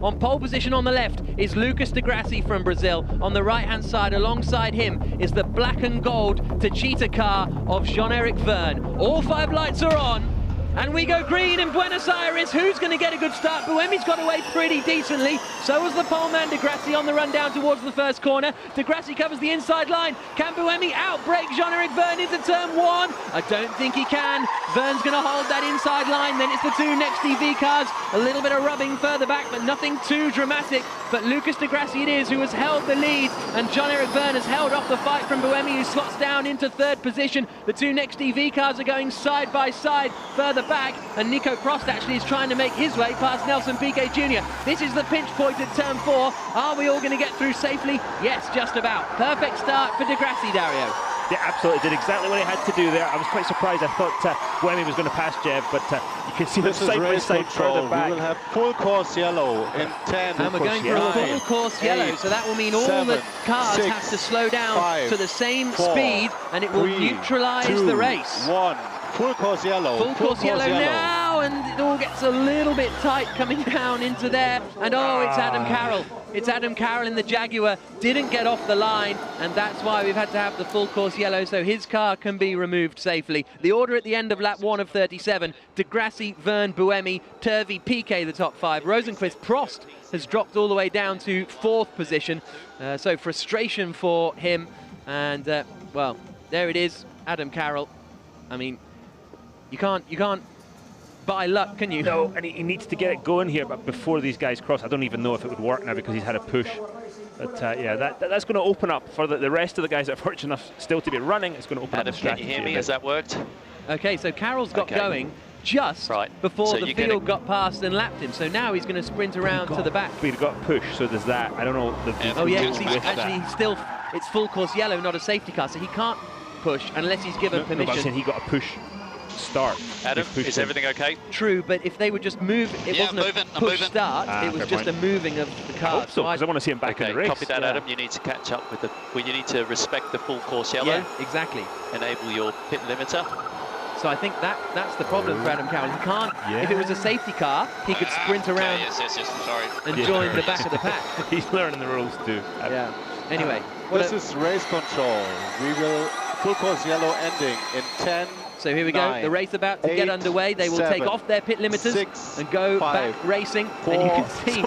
On pole position on the left is Lucas de Grassi from Brazil. On the right-hand side, alongside him, is the black and gold Techeetah car of Jean-Eric Vergne. All 5 lights are on. And we go green in Buenos Aires. Who's going to get a good start? Buemi's got away pretty decently. So was the poleman de Grassi on the run down towards the first corner. De Grassi covers the inside line. Can Buemi outbrake Jean-Eric Vergne into turn 1? I don't think he can. Vergne's going to hold that inside line. Then it's the 2 next EV cars. A little bit of rubbing further back, but nothing too dramatic. But Lucas de Grassi it is who has held the lead. And Jean-Eric Vergne has held off the fight from Buemi, who slots down into 3rd position. The 2 next EV cars are going side by side further back, and Nico Prost actually is trying to make his way past Nelson Piquet Jr. This is the pinch point at turn 4. Are we all going to get through safely? Yes, just about. Perfect start for de Grassi, Dario. Yeah, absolutely. Did exactly what he had to do there. I was quite surprised. I thought Buemi was going to pass Jev, but you can see the side by side further back. We will have full course yellow in 10. And we're going for a full course yellow, so that will mean all the cars have to slow down to the same speed, and it will neutralize the race. 1. Full course yellow. Full course yellow now, and it all gets a little bit tight coming down into there. And oh, it's Adam Carroll. It's Adam Carroll in the Jaguar. Didn't get off the line, and that's why we've had to have the full course yellow, so his car can be removed safely. The order at the end of lap 1 of 37, de Grassi, Vergne, Buemi, Turvey, Piquet, the top 5. Rosenqvist, Prost has dropped all the way down to 4th position. So frustration for him. And, well, there it is, Adam Carroll. I mean, you can't buy luck, can you? No, and he needs to get it going here, but before these guys cross, I don't even know if it would work now because he's had a push. But yeah, that's going to open up for the rest of the guys that are fortunate enough still to be running. It's going to open up the strategy. Can you hear me? Has that worked? Okay, so Carroll's got going just before the field got past and lapped him. So now he's going to sprint around to the back. But he got push, so there's that. I don't know. Oh yeah, he's still, it's full course yellow, not a safety car, so he can't push unless he's given permission. No, but he got a push start. Adam, is everything okay? True, but if they would just move, it wasn't a push start, it was just a moving of the car. I hope so, because I want to see him back in the race. Copy that, Adam. You need to catch up with you need to respect the full course yellow. Yeah, exactly. Enable your pit limiter. So I think that's the problem for Adam Carroll. He can't, if it was a safety car, he could sprint around and join the back of the pack. He's learning the rules too. Yeah. Anyway. This is race control. We will full course yellow ending in 10. So here we go, the race about to get underway. They will take off their pit limiters and go back racing. And you can see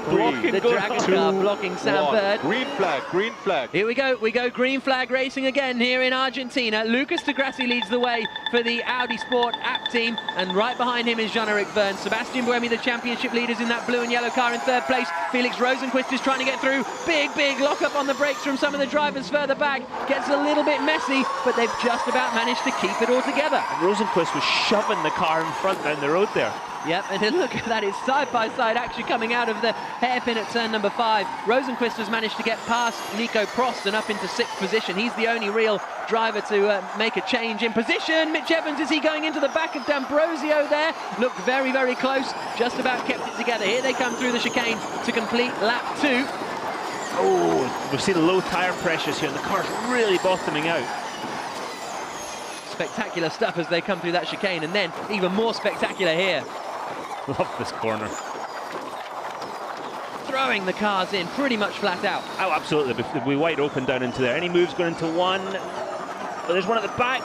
the Dragon car blocking Sam Bird. Green flag, green flag. Here we go green flag racing again here in Argentina. Lucas de Grassi leads the way for the Audi Sport app team, and right behind him is Jean-Eric Vergne. Sebastian Buemi, the championship leaders in that blue and yellow car in 3rd place. Felix Rosenqvist is trying to get through. Big lock up on the brakes from some of the drivers further back. Gets a little bit messy, but they've just about managed to keep it all together. Rosenqvist was shoving the car in front down the road there. Yep, and then look at that, it's side-by-side action coming out of the hairpin at turn number 5. Rosenqvist has managed to get past Nico Prost and up into 6th position. He's the only real driver to make a change in position. Mitch Evans, is he going into the back of D'Ambrosio there? Looked very close, just about kept it together. Here they come through the chicane to complete lap 2. Oh, we've seen low tyre pressures here, and the car's really bottoming out. Spectacular stuff as they come through that chicane, and then even more spectacular here. Love this corner. Throwing the cars in pretty much flat out. Oh, absolutely. They'll be wide open down into there. Any moves going into one. But there's one at the back.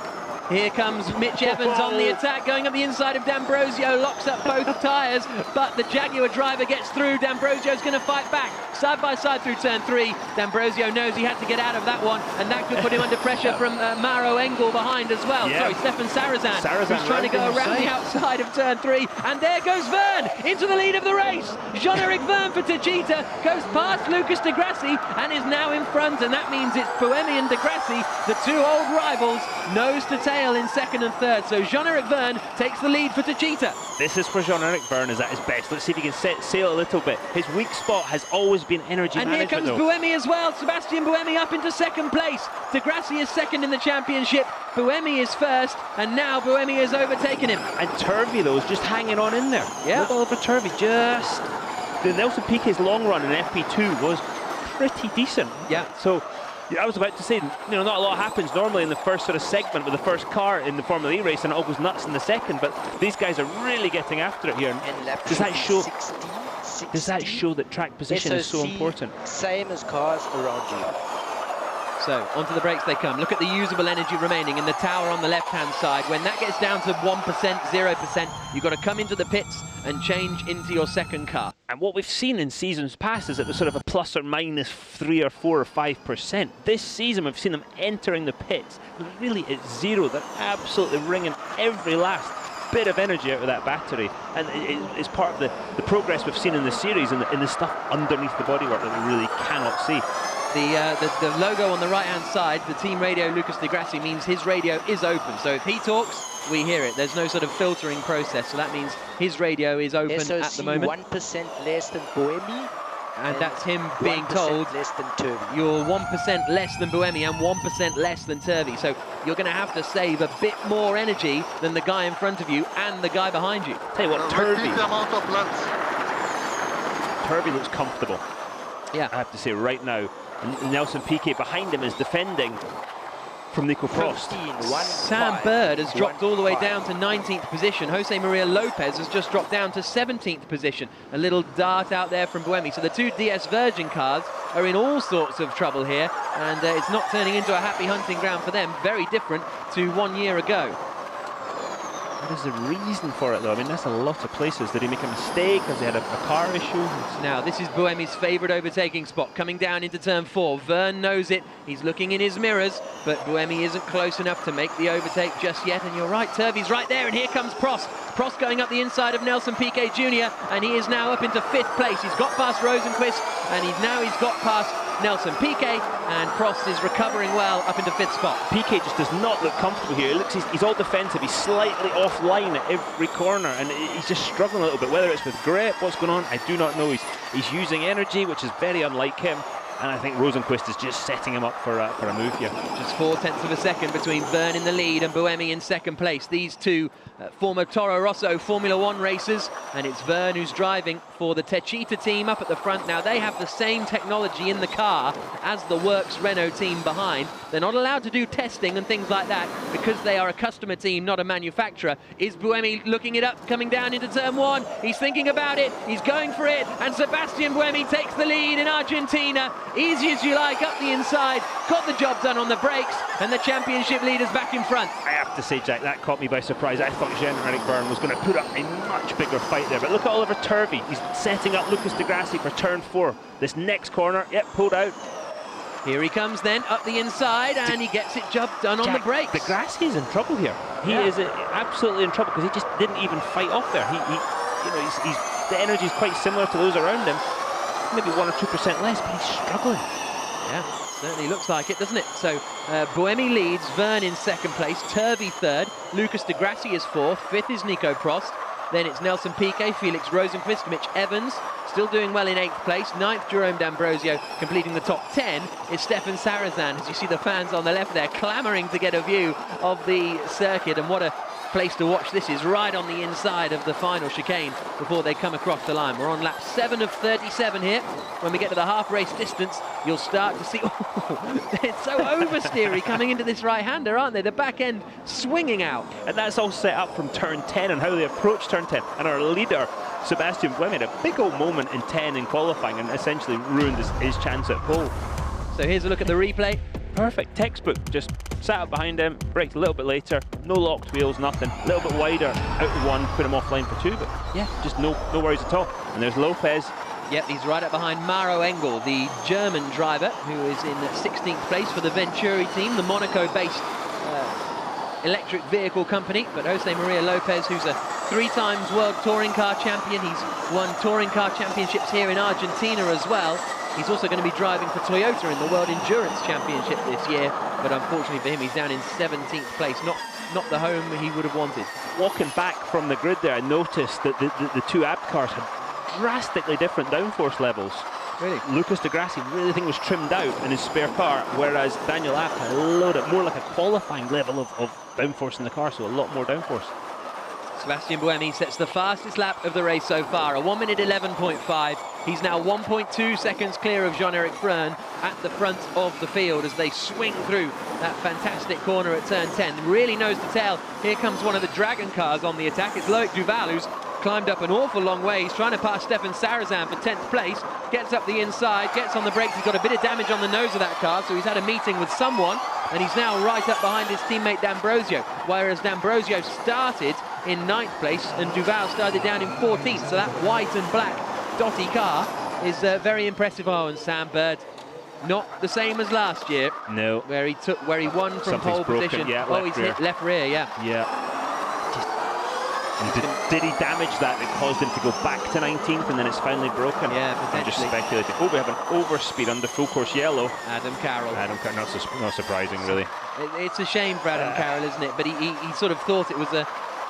Here comes Mitch Evans on the attack, going up the inside of D'Ambrosio, locks up both tyres, but the Jaguar driver gets through. D'Ambrosio's going to fight back, side by side through turn 3. D'Ambrosio knows he had to get out of that one, and that could put him under pressure from Mauro Engel behind as well. Sorry, Stefan Sarazan, who's trying to go around the outside of turn 3. And there goes Vergne into the lead of the race. Jean-Eric Vergne for Techeetah goes past Lucas de Grassi and is now in front, and that means it's Buemi and de Grassi, the 2 old rivals, nose to tail in 2nd and 3rd. So Jean-Eric Vergne takes the lead for Techeetah. This is where Jean-Eric Vergne is at his best. Let's see if he can set sail a little bit. His weak spot has always been energy management. And here comes Buemi as well. Sebastian Buemi up into 2nd place. De Grassi is 2nd in the championship. Buemi is 1st, and now Buemi has overtaken him. And Turvey, though, is just hanging on in there. Yeah. Look over Turvey, just... The Nelson Piquet's long run in FP2 was pretty decent. Yeah. So... I was about to say, not a lot happens normally in the first sort of segment with the first car in the Formula E race, and it all goes nuts in the second, but these guys are really getting after it here. And lap does that show? 16. Does that show that track position is so important? Same as cars around you. So, onto the brakes they come. Look at the usable energy remaining in the tower on the left-hand side. When that gets down to 1%, 0%, you've got to come into the pits and change into your second car. And what we've seen in seasons past is it was sort of a plus or minus 3 or 4 or 5%. This season, we've seen them entering the pits. Really, it's zero. They're absolutely wringing every last bit of energy out of that battery. And it's part of the progress we've seen in the series and the stuff underneath the bodywork that we really cannot see. The logo on the right-hand side, the team radio Lucas Di Grassi, means his radio is open. So if he talks, we hear it. There's no sort of filtering process. So that means his radio is open SOC at the moment. 1% less than Buemi. And that's him being told less than Turvey. You're 1% less than Buemi and 1% less than Turvey. So you're going to have to save a bit more energy than the guy in front of you and the guy behind you. Tell you what, Turvey looks comfortable. Yeah, I have to say right now. Nelson Piquet behind him is defending from Nico Prost. Sam Bird has dropped all the way down to 19th position. Jose Maria Lopez has just dropped down to 17th position. A little dart out there from Buemi. So the two DS Virgin cars are in all sorts of trouble here, and it's not turning into a happy hunting ground for them. Very different to 1 year ago. What is the reason for it, though? I mean, that's a lot of places. Did he make a mistake? Has he had a car issue? Now, this is Buemi's favourite overtaking spot, coming down into turn 4. Verne knows it. He's looking in his mirrors, but Buemi isn't close enough to make the overtake just yet. And you're right, Turvey's right there, and here comes Prost. Prost going up the inside of Nelson Piquet Jr., and he is now up into 5th place. He's got past Rosenqvist, and he's got past Nelson Piquet, and Prost is recovering well up into 5th spot. Piquet just does not look comfortable here. He looks, he's all defensive. He's slightly offline at every corner, and he's just struggling a little bit. Whether it's with grip, what's going on, I do not know. He's using energy, which is very unlike him. And I think Rosenqvist is just setting him up for a move here. Just 0.4 of a second between Verne in the lead and Buemi in second place. These two former Toro Rosso Formula One racers, and it's Verne who's driving for the Techeetah team up at the front. Now, they have the same technology in the car as the Works Renault team behind. They're not allowed to do testing and things like that because they are a customer team, not a manufacturer. Is Buemi looking it up, coming down into turn 1? He's thinking about it, he's going for it, and Sebastian Buemi takes the lead in Argentina. Easy as you like, up the inside, got the job done on the brakes, and the championship leader's back in front. I have to say, Jack, that caught me by surprise. I thought Jean-Eric Vergne was going to put up a much bigger fight there, but look at Oliver Turvey. He's setting up Lucas Di Grassi for turn 4. This next corner, yep, pulled out. Here he comes then, up the inside, and he gets it job done on the brakes. Di Grassi is in trouble here. He is absolutely in trouble because he just didn't even fight off there. The energy is quite similar to those around him. Maybe 1 or 2% less, but he's struggling. Yeah, certainly looks like it, doesn't it? So Buemi leads, Verne in second place, Turvey third, Lucas Di Grassi is 4th, 5th is Nico Prost, then it's Nelson Piquet, Felix Rosenqvist, Mitch Evans, still doing well in 8th place, 9th Jerome D'Ambrosio, completing the top 10 is Stefan Sarazan. As you see the fans on the left there clamouring to get a view of the circuit, and what a place to watch this is, right on the inside of the final chicane before they come across the line. We're on lap 7 of 37 here. When we get to the half race distance, you'll start to see, it's so oversteery coming into this right-hander, aren't they? The back end swinging out. And that's all set up from turn 10 and how they approach turn 10. And our leader, Sebastian Buemi, had a big old moment in 10 in qualifying and essentially ruined his chance at pole. So here's a look at the replay. Perfect, textbook, just sat up behind him, braked a little bit later, no locked wheels, nothing, a little bit wider, out of 1, put him offline for 2, but yeah, just no worries at all. And there's Lopez. Yep, he's right up behind Maro Engel, the German driver, who is in 16th place for the Venturi team, the Monaco-based electric vehicle company. But Jose Maria Lopez, who's a 3 times world touring car champion, he's won touring car championships here in Argentina as well. He's also going to be driving for Toyota in the World Endurance Championship this year, but unfortunately for him, he's down in 17th place, not the home he would have wanted. Walking back from the grid there, I noticed that the 2 Abt cars had drastically different downforce levels. Really? Lucas Di Grassi really think was trimmed out in his spare car, whereas Daniel Abt had a little bit more like a qualifying level of downforce in the car, so a lot more downforce. Sebastian Buemi sets the fastest lap of the race so far, a 1 minute 11.5. He's now 1.2 seconds clear of Jean-Eric Vergne at the front of the field as they swing through that fantastic corner at turn 10. Really nose to tail. Here comes one of the Dragon cars on the attack. It's Loic Duval, who's climbed up an awful long way. He's trying to pass Stefan Sarazan for 10th place. Gets up the inside, gets on the brakes. He's got a bit of damage on the nose of that car, so he's had a meeting with someone, and he's now right up behind his teammate D'Ambrosio, whereas D'Ambrosio started in 9th place and Duval started down in 14th. So that white and black dotty car is very impressive. Oh, and Sam Bird, not the same as last year. No. Where he won from pole position. Yeah, oh, he's hit left rear, yeah. Yeah. Did he damage that? It caused him to go back to 19th and then it's finally broken? Yeah, potentially. I'm just speculating. Oh, we have an overspeed under full course yellow. Adam Carroll. Not surprising, really. It's a shame for Adam Carroll, isn't it? But he sort of thought it was a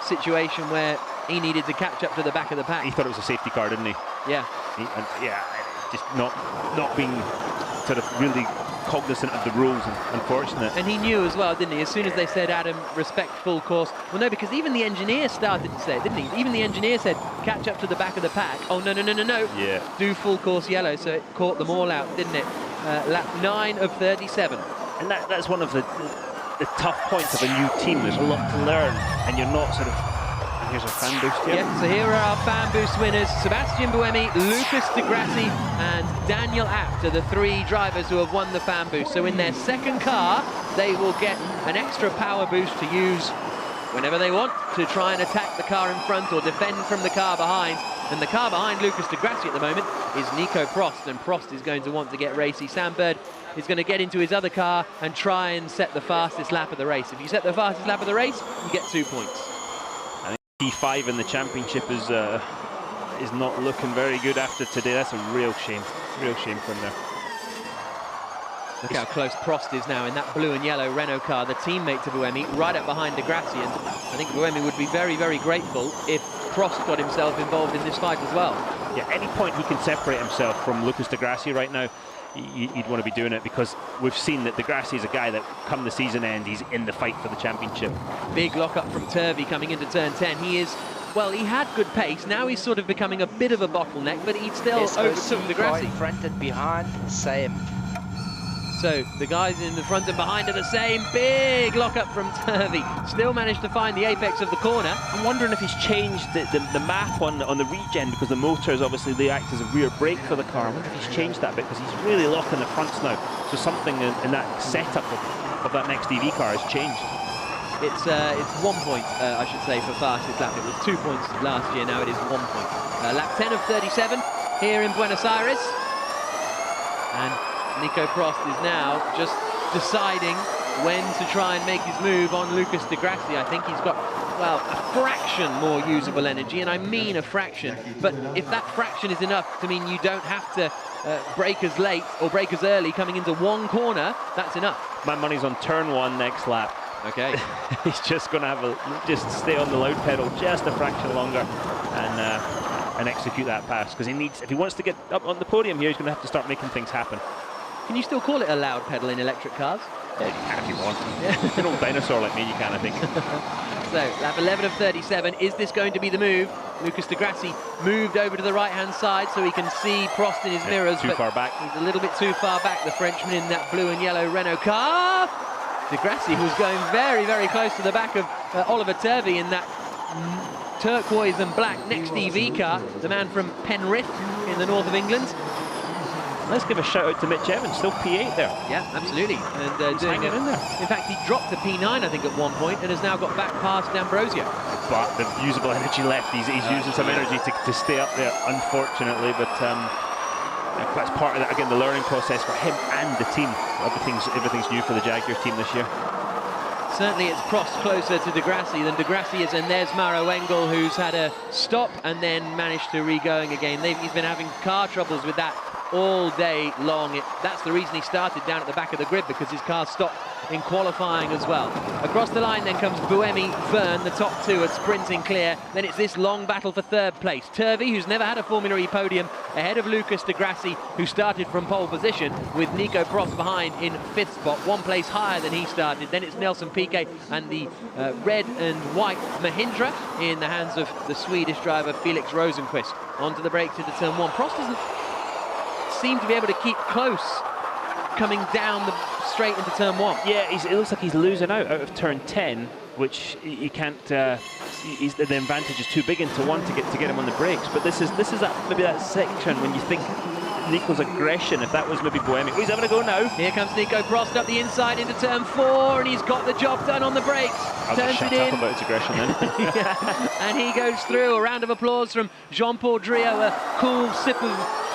situation where he needed to catch up to the back of the pack. He thought it was a safety car, didn't he? Yeah. Just not being sort of really cognizant of the rules, unfortunate. And he knew as well, didn't he? As soon as they said, Adam, respect full course. Well, no, because even the engineer started to say it, didn't he? Even the engineer said, catch up to the back of the pack. Oh, no. Yeah. Do full course yellow. So it caught them all out, didn't it? Lap 9 of 37. And that's one of the tough points of a new team. There's a lot to learn, and you're not sort of... Here's our fan boost, yeah. So here are our fan boost winners. Sebastian Buemi, Lucas Di Grassi and Daniel Abt are the 3 drivers who have won the fan boost. So in their second car, they will get an extra power boost to use whenever they want to try and attack the car in front or defend from the car behind. And the car behind Lucas Di Grassi at the moment is Nico Prost, and Prost is going to want to get racy. Sam Bird is going to get into his other car and try and set the fastest lap of the race. If you set the fastest lap of the race, you get 2 points. P5 in the championship is not looking very good after today. That's a real shame for him there. Look how close Prost is now in that blue and yellow Renault car, the teammate to Buemi, right up behind Di Grassi. And I think Buemi would be very, very grateful if Prost got himself involved in this fight as well. Yeah, any point he can separate himself from Lucas Di Grassi right now, you'd want to be doing it, because we've seen that Di Grassi is a guy that come the season end, he's in the fight for the championship. Big lock-up from Turvey coming into turn 10. He is, well, he had good pace. Now he's sort of becoming a bit of a bottleneck, but he still overtook Di Grassi. Front and behind, same. So the guys in the front and behind are the same. Big lock-up from Turvey. Still managed to find the apex of the corner. I'm wondering if he's changed the map on the regen, because the motors, obviously, they act as a rear brake for the car. I wonder if he's changed that bit, because he's really locking the fronts now. So something in that setup of that next EV car has changed. It's 1 point, I should say, for fastest lap. It was 2 points last year, now it is 1 point. Lap 10 of 37 here in Buenos Aires. And Nico Prost is now just deciding when to try and make his move on Lucas Di Grassi. I think he's got, well, a fraction more usable energy, and I mean a fraction. But if that fraction is enough to mean you don't have to brake as late or brake as early coming into one corner, that's enough. My money's on turn 1 next lap. Okay. He's just going to just stay on the loud pedal just a fraction longer and execute that pass, because he needs, if he wants to get up on the podium here, he's going to have to start making things happen. Can you still call it a loud pedal in electric cars? Yeah, you can if you want. If you're an old dinosaur like me, you can, I think. So, lap 11 of 37. Is this going to be the move? Lucas Di Grassi moved over to the right-hand side so he can see Prost in his mirrors. Too far back. He's a little bit too far back, the Frenchman in that blue and yellow Renault car. Di Grassi, who's going very, very close to the back of Oliver Turvey in that turquoise and black next EV car, the man from Penrith in the north of England. Let's give a shout out to Mitch Evans, still P8 there. Yeah, absolutely. And doing it in there. In fact, he dropped to P9, I think, at one point, and has now got back past D'Ambrosio. But the usable energy left, he's using some energy to stay up there, unfortunately. But that's part of that, again, the learning process for him and the team. Everything's new for the Jaguars team this year. Certainly it's Prost closer to Di Grassi than Di Grassi is, and there's Maro Engel, who's had a stop and then managed to re-going again. He's been having car troubles with that all day long. That's the reason he started down at the back of the grid, because his car stopped in qualifying as well. Across the line then comes Buemi, Verne, the top two are sprinting clear. Then it's this long battle for third place. Turvey, who's never had a Formula E podium, ahead of Lucas Di Grassi, who started from pole position, with Nico Prost behind in 5th spot, 1 place higher than he started. Then it's Nelson Piquet and the red and white Mahindra in the hands of the Swedish driver Felix Rosenqvist. Onto the brakes into turn 1. Prost doesn't seem to be able to keep close coming down the straight into turn 1. Yeah, it looks like he's losing out of turn 10. which he can't. The advantage is too big into one to get him on the brakes. But this is maybe that section when you think Nico's aggression. If that was maybe Buemi, he's having a go now. Here comes Nico Prost up the inside into turn 4, and he's got the job done on the brakes. I'll Turns just shut it in. up about his aggression then. Yeah. And he goes through. A round of applause from Jean-Paul Driot. A cool sip of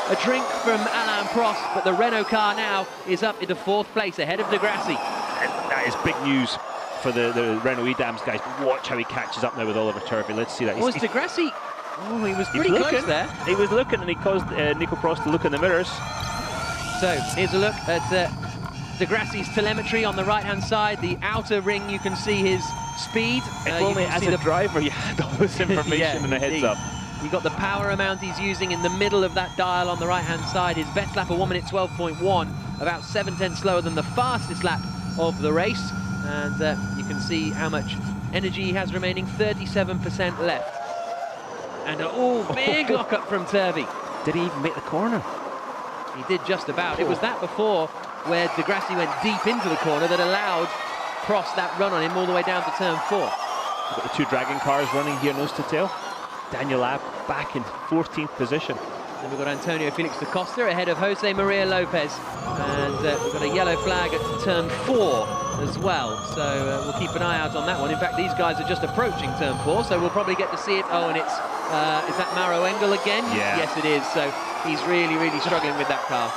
a drink from Alain Prost. But the Renault car now is up into 4th place ahead of Degrassi. And that is big news for the Renault Edams guys. But watch how he catches up now with Oliver Turvey. Let's see that. Was Degrassi? Oh, he was pretty close there. He was looking, and he caused Nico Prost to look in the mirrors. So here's a look at Degrassi's telemetry on the right-hand side. The outer ring, you can see his speed. If only as a driver you had all this information yeah, and a heads up. You got the power amount he's using in the middle of that dial on the right-hand side. His best lap, a 1 minute 12.1, about 7/10 slower than the fastest lap of the race. And you can see how much energy he has remaining, 37% left. And big lock-up from Turvey. Did he even make the corner? He did just about. It was that before where Degrassi went deep into the corner that allowed Prost that run on him all the way down to turn 4. We've got the 2 dragon cars running here nose to tail. Daniel Ab back in 14th position. Then we've got Antonio Felix da Costa ahead of Jose Maria Lopez. And we've got a yellow flag at turn 4 as well. So we'll keep an eye out on that one. In fact, these guys are just approaching turn 4, so we'll probably get to see it. Oh, and it's, is that Maro Engel again? Yeah. Yes, it is. So he's really, really struggling with that car.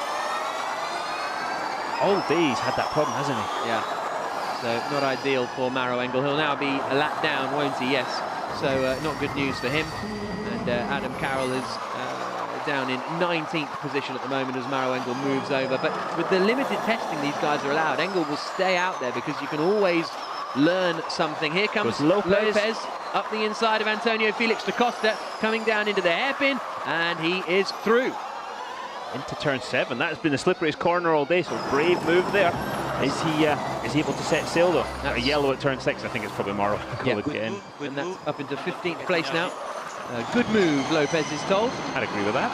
All day he's had that problem, hasn't he? Yeah. So not ideal for Maro Engel. He'll now be a lap down, won't he? Yes. So not good news for him. And Adam Carroll is down in 19th position at the moment as Maro Engel moves over. But with the limited testing these guys are allowed, Engel will stay out there because you can always learn something. Here comes Lopez up the inside of Antonio Felix da Costa, coming down into the hairpin, and he is through. Into turn 7. That's been the slipperyest corner all day, so brave move there. Is he able to set sail though? A yellow at turn 6. I think it's probably Maro again. And that's up into 15th place now. Good move, Lopez is told. I'd agree with that.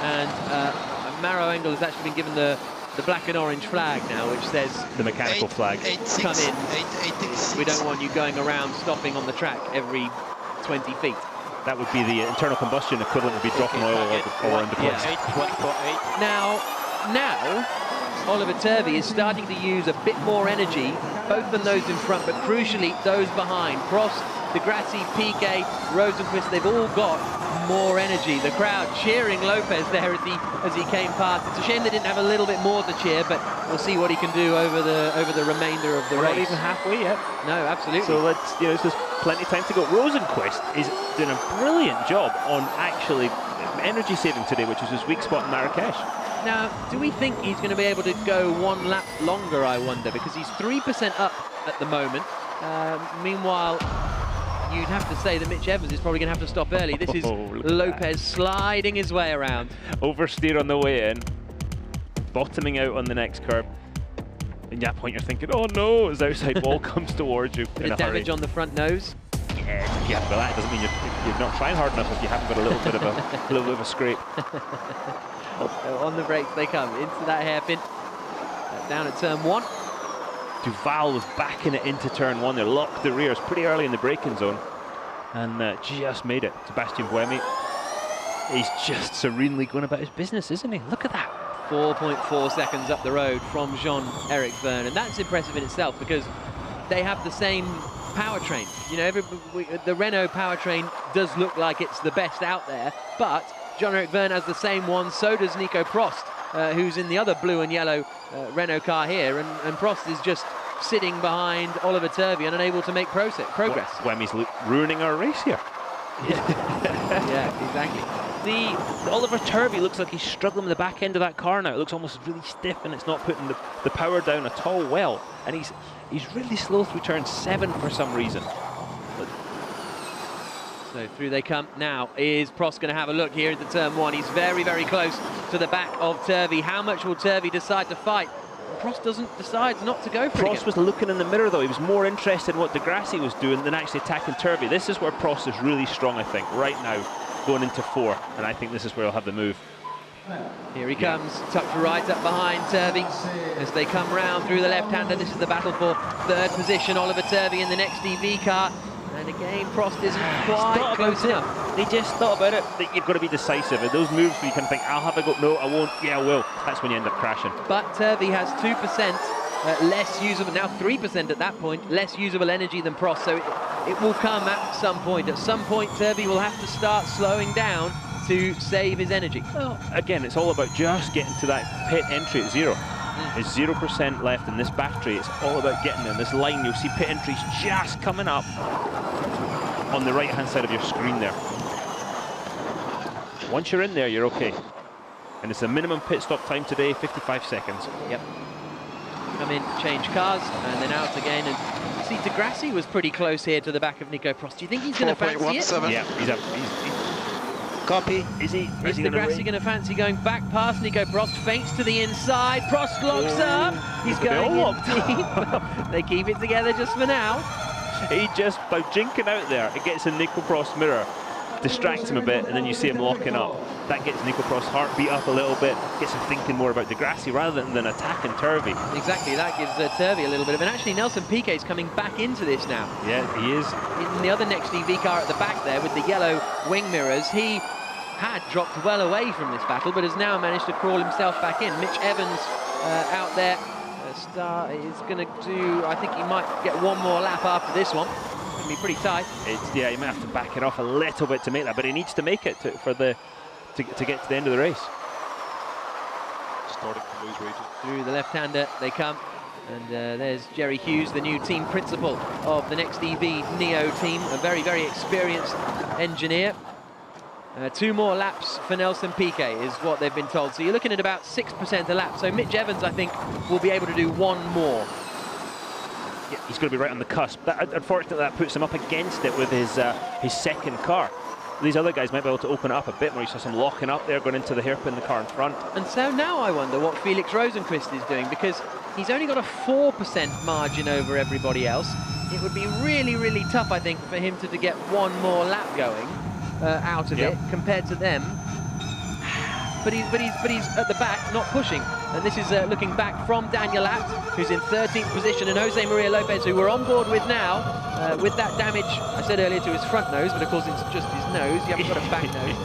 And Maro Engel has actually been given the black and orange flag now, which says the mechanical flag. Come in. We don't want you going around stopping on the track every 20 feet. That would be the internal combustion equivalent would be dropping oil all around the place. Now, Oliver Turvey is starting to use a bit more energy, both than those in front, but crucially those behind. Prost, Degrassi, Piquet, Rosenqvist, they've all got more energy. The crowd cheering Lopez there as he came past. It's a shame they didn't have a little bit more to cheer, but we'll see what he can do over the remainder of the race. Not even halfway yet. No, absolutely. So there's plenty of time to go. Rosenqvist is doing a brilliant job on actually energy saving today, which was his weak spot in Marrakesh. Now, do we think he's going to be able to go 1 lap longer, I wonder? Because he's 3% up at the moment. Meanwhile, you'd have to say that Mitch Evans is probably going to have to stop early. This is Lopez sliding his way around. Oversteer on the way in, bottoming out on the next curb. At that point, you're thinking, oh no, as the outside wall comes towards you. Bit of damage on the front nose. Yeah, if you haven't got that, it doesn't mean you're not trying hard enough if you haven't got a little bit of a scrape. So on the brakes they come into that hairpin. Down at turn 1. Duval was backing it into turn 1. They locked the rears pretty early in the braking zone and just made it. Sebastian Buemi, he's just serenely going about his business, isn't he? Look at that. 4.4 seconds up the road from Jean-Eric Vergne, and that's impressive in itself because they have the same powertrain. You know, the Renault powertrain does look like it's the best out there, but Jean-Eric Vergne has the same one, so does Nico Prost, who's in the other blue and yellow Renault car here, and Prost is just sitting behind Oliver Turvey and unable to make progress. Buemi's ruining our race here. Yeah, exactly. The Oliver Turvey looks like he's struggling with the back end of that car now. It looks almost really stiff and it's not putting the power down at all well. And he's really slow through turn 7 for some reason. So through they come now. Is Prost going to have a look here into turn 1? He's very, very close to the back of Turvey. How much will Turvey decide to fight? Prost decides not to go for it. Prost was looking in the mirror though. He was more interested in what Degrassi was doing than actually attacking Turvey. This is where Prost is really strong, I think, right now, going into 4. And I think this is where he'll have the move. Here he comes, tucked right up behind Turvey as they come round through the left-hander. This is the battle for third position. Oliver Turvey in the next EV car. And again, Prost isn't quite close enough. They just thought about it, that you've got to be decisive. And those moves where you can think, I'll have a go, no, I won't, yeah, I will. That's when you end up crashing. But Turvey has 2% less usable, now 3% at that point, less usable energy than Prost. So it will come at some point. At some point, Turvey will have to start slowing down to save his energy. Well, again, it's all about just getting to that pit entry at 0. There's 0% left in this battery. It's all about getting there. This line, you'll see pit entries just coming up on the right-hand side of your screen there. Once you're in there, you're okay. And it's a minimum pit stop time today, 55 seconds. Yep. Come in, change cars, and then out again. And see, De Grassi was pretty close here to the back of Nico Prost. Do you think he's going to fancy it? Yeah, he's Copy. Is De Grassi going to fancy going back past Nico Prost? Feints to the inside. Prost locks up. He's going in deep. They keep it together just for now. He just, by jinking out there, it gets in Nico Prost's mirror, distracts him a bit, and then you see him locking up. That gets Nico Prost's heart beat up a little bit, gets him thinking more about De Grassi rather than attacking Turvey. Exactly, that gives Turvey a little bit of, and actually Nelson Piquet is coming back into this now. Yeah, he is. In the other next EV car at the back there with the yellow wing mirrors, he had dropped well away from this battle, but has now managed to crawl himself back in. Mitch Evans out there is going to do, I think he might get one more lap after this one. It's going to be pretty tight. Yeah, he might have to back it off a little bit to make that, but he needs to make it to get to the end of the race. Starting to lose region. Through the left-hander they come, and there's Jerry Hughes, the new team principal of the next EV Neo team, a very, very experienced engineer. 2 more laps for Nelson Piquet is what they've been told. So you're looking at about 6% a lap. So Mitch Evans, I think, will be able to do 1 more. Yeah, he's going to be right on the cusp. Unfortunately, that puts him up against it with his second car. These other guys might be able to open it up a bit more. You saw some locking up there, going into the hairpin, the car in front. And so now I wonder what Felix Rosenqvist is doing, because he's only got a 4% margin over everybody else. It would be really, really tough, I think, for him to get 1 more lap going. Out of it compared to them, but he's at the back, not pushing. And this is looking back from Daniel Abt, who's in 13th position, and Jose Maria Lopez, who we're on board with now, with that damage I said earlier to his front nose, but of course it's just his nose. You haven't got a back nose.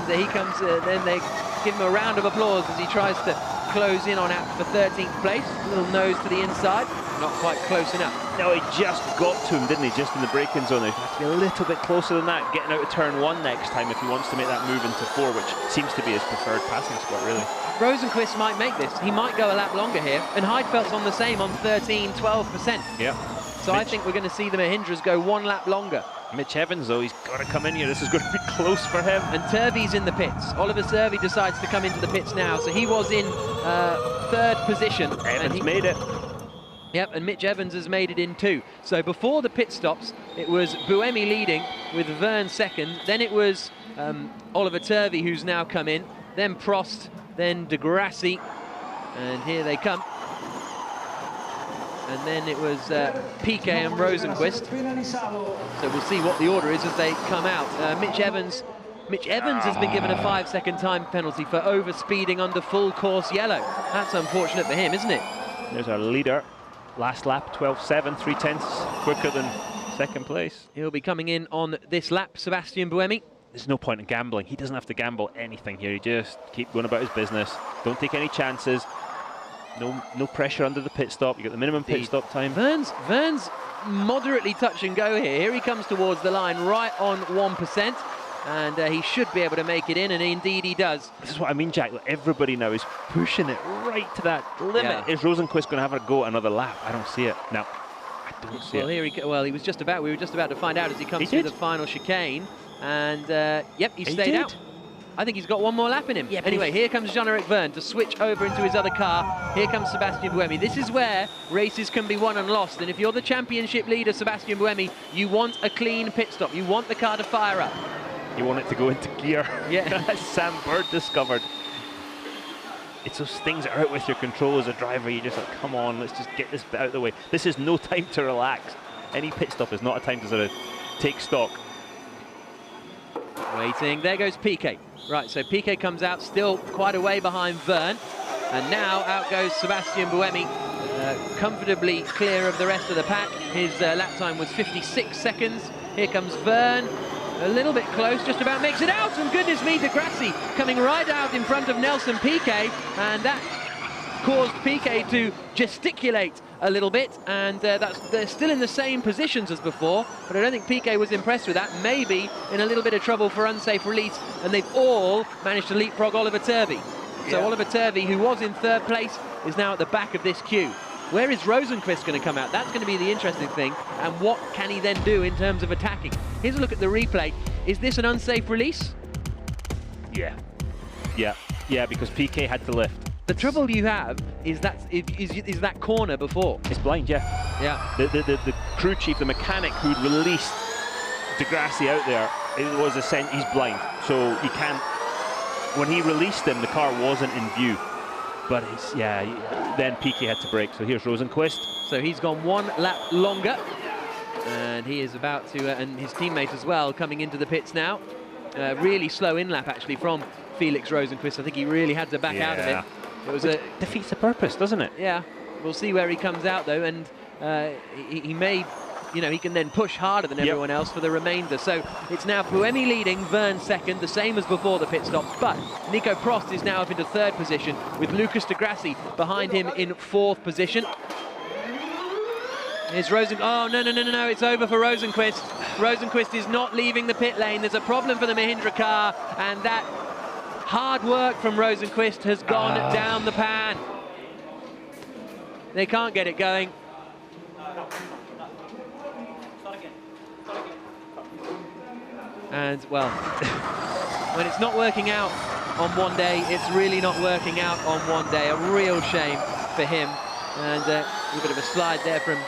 And he comes. Then they give him a round of applause as he tries to close in on Abt for 13th place. Little nose to the inside. Not quite close enough. No, he just got to him, didn't he? Just in the braking zone. He has to be a little bit closer than that, getting out of turn 1 next time if he wants to make that move into 4, which seems to be his preferred passing spot, really. Rosenqvist might make this. He might go a lap longer here, and Heidfeldt's on the same on 12%. Yeah. So I think we're going to see the Mahindras go 1 lap longer. Mitch Evans, though, he's got to come in here. This is going to be close for him. And Turvey's in the pits. Oliver Turvey decides to come into the pits now. So he was in 3rd position. Evans made it. Yep, and Mitch Evans has made it in 2. So before the pit stops, it was Buemi leading with Verne 2nd. Then it was Oliver Turvey, who's now come in. Then Prost, then De Grassi. And here they come. And then it was Piquet and Rosenqvist. So we'll see what the order is as they come out. Mitch Evans has been given a 5-second time penalty for overspeeding under full course yellow. That's unfortunate for him, isn't it? There's our leader. Last lap, 12.7, 3/10 quicker than 2nd place. He'll be coming in on this lap, Sebastian Buemi. There's no point in gambling. He doesn't have to gamble anything here. He just keep going about his business. Don't take any chances. No pressure under the pit stop. You got the minimum pit stop time. Verne's moderately touch and go here. Here he comes towards the line, right on 1%. And he should be able to make it in, and indeed he does. This is what I mean, Jack. Like, everybody now is pushing it right to that limit. Yeah. Is Rosenqvist going to have a go at another lap? I don't see it. No, I don't see it. He was just about. We were just about to find out as he comes through the final chicane, and yep, he stayed out. I think he's got 1 more lap in him. Yeah, anyway, here comes Jean-Eric Verne to switch over into his other car. Here comes Sebastian Buemi. This is where races can be won and lost. And if you're the championship leader, Sebastian Buemi, you want a clean pit stop. You want the car to fire up. You want it to go into gear. Yeah. As Sam Bird discovered. It's those things that are out with your control as a driver. You're just like, come on, let's just get this bit out of the way. This is no time to relax. Any pit stop is not a time to sort of take stock. Waiting. There goes Piquet. Right, so Piquet comes out, still quite a way behind Verne. And now out goes Sebastian Buemi, comfortably clear of the rest of the pack. His lap time was 56 seconds. Here comes Verne, a little bit close, just about makes it out. And goodness me, de Grassi coming right out in front of Nelson Piquet. And that caused Piquet to gesticulate a little bit. And they're still in the same positions as before. But I don't think Piquet was impressed with that. Maybe in a little bit of trouble for unsafe release. And they've all managed to leapfrog Oliver Turvey. So Oliver Turvey, who was in third place, is now at the back of this queue. Where is Rosenqvist going to come out? That's going to be the interesting thing. And what can he then do in terms of attacking? Here's a look at the replay. Is this an unsafe release? Yeah, because Piquet had to lift. The trouble you have is that corner before. It's blind, yeah. The crew chief, the mechanic who'd released de Grassi out there, he's blind, so he can't. When he released him, the car wasn't in view. But then Piquet had to brake. So here's Rosenqvist. So he's gone one lap longer. And he is about to, and his teammate as well, coming into the pits now. Really slow in-lap, actually, from Felix Rosenqvist. I think he really had to back out of it. It was defeats the purpose, doesn't it? Yeah. We'll see where he comes out, though. And he may... he can then push harder than everyone else for the remainder. So it's now Buemi leading, Verne second, the same as before the pit stops. But Nico Prost is now up into third position with Lucas de Grassi behind him in fourth position. Here's oh, no, it's over for Rosenqvist. Rosenqvist is not leaving the pit lane. There's a problem for the Mahindra car, and that hard work from Rosenqvist has gone down the pan. They can't get it going. And, well, when it's not working out on one day, it's really not working out on one day. A real shame for him. And a little bit of a slide there from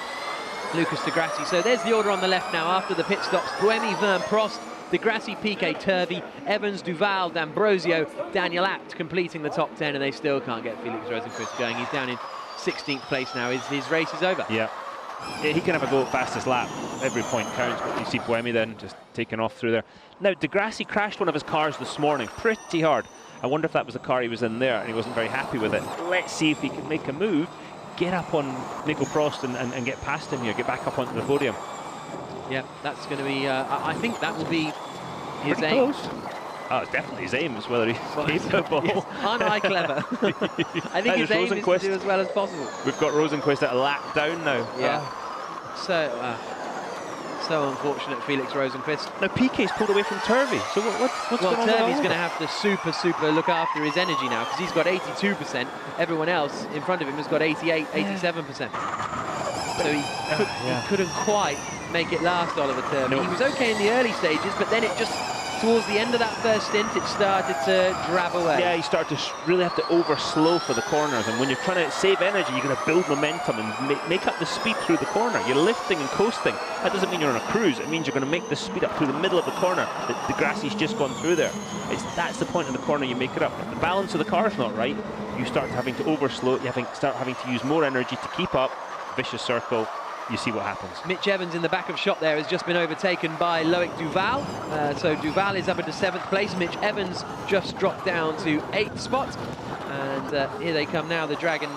Lucas de Grassi. So there's the order on the left now after the pit stops. Buemi, Verne, Prost, de Grassi, Piquet, Turvey, Evans, Duval, D'Ambrosio, Daniel Abt completing the top 10, and they still can't get Felix Rosenqvist going. He's down in 16th place now. His race is over. Yeah. He can have a go at fastest lap. Every point counts, but you see Buemi then just taking off through there. Now, de Grassi crashed one of his cars this morning pretty hard. I wonder if that was the car he was in there and he wasn't very happy with it. Let's see if he can make a move, get up on Nico Prost and get past him here, get back up onto the podium. Yeah, that's going to be, I think that will be his pretty aim. Close. Oh, it's definitely his aim, is whether he's capable. Yes. Aren't I clever? I think his aim is to do as well as possible. We've got Rosenqvist at a lap down now. Yeah. So unfortunate, Felix Rosenqvist. Now Piquet's pulled away from Turvey. So what's going on? Turvey's going to have to super look after his energy now, because he's got 82%. Everyone else in front of him has got 88, 87%. So he couldn't quite make it last, Oliver Turvey. No. He was okay in the early stages, but then it just, towards the end of that first stint, it started to drab away. Yeah, you start to really have to over-slow for the corners, and when you're trying to save energy, you're going to build momentum and make up the speed through the corner. You're lifting and coasting. That doesn't mean you're on a cruise. It means you're going to make the speed up through the middle of the corner that de Grassi's just gone through there. That's the point of the corner, you make it up. If the balance of the car is not right, you start having to over-slow it, start having to use more energy to keep up. Vicious circle. You see what happens. Mitch Evans in the back of shot there has just been overtaken by Loic Duval. So Duval is up into 7th place. Mitch Evans just dropped down to 8th spot. And here they come now, the Dragon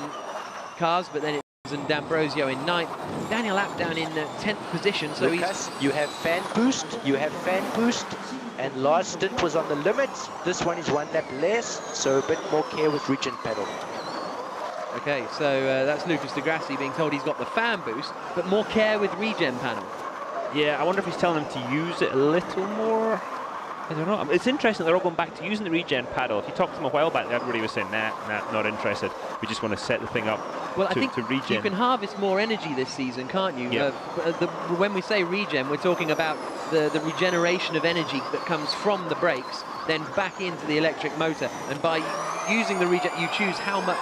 cars, but then it's D'Ambrosio in 9th. Daniel Abt down in 10th position. So Lucas, you have fan boost, and last stint was on the limits. This one is 1 lap less, so a bit more care with regen pedal. Okay, so that's Lucas de Grassi being told he's got the fan boost, but more care with regen panel. Yeah, I wonder if he's telling him to use it a little more. I don't know. It's interesting they're all going back to using the regen paddle. If you talked to them a while back, everybody was saying, nah, not interested. We just want to set the thing up to regen. You can harvest more energy this season, can't you? Yeah. When we say regen, we're talking about the regeneration of energy that comes from the brakes, then back into the electric motor. And by using the regen, you choose how much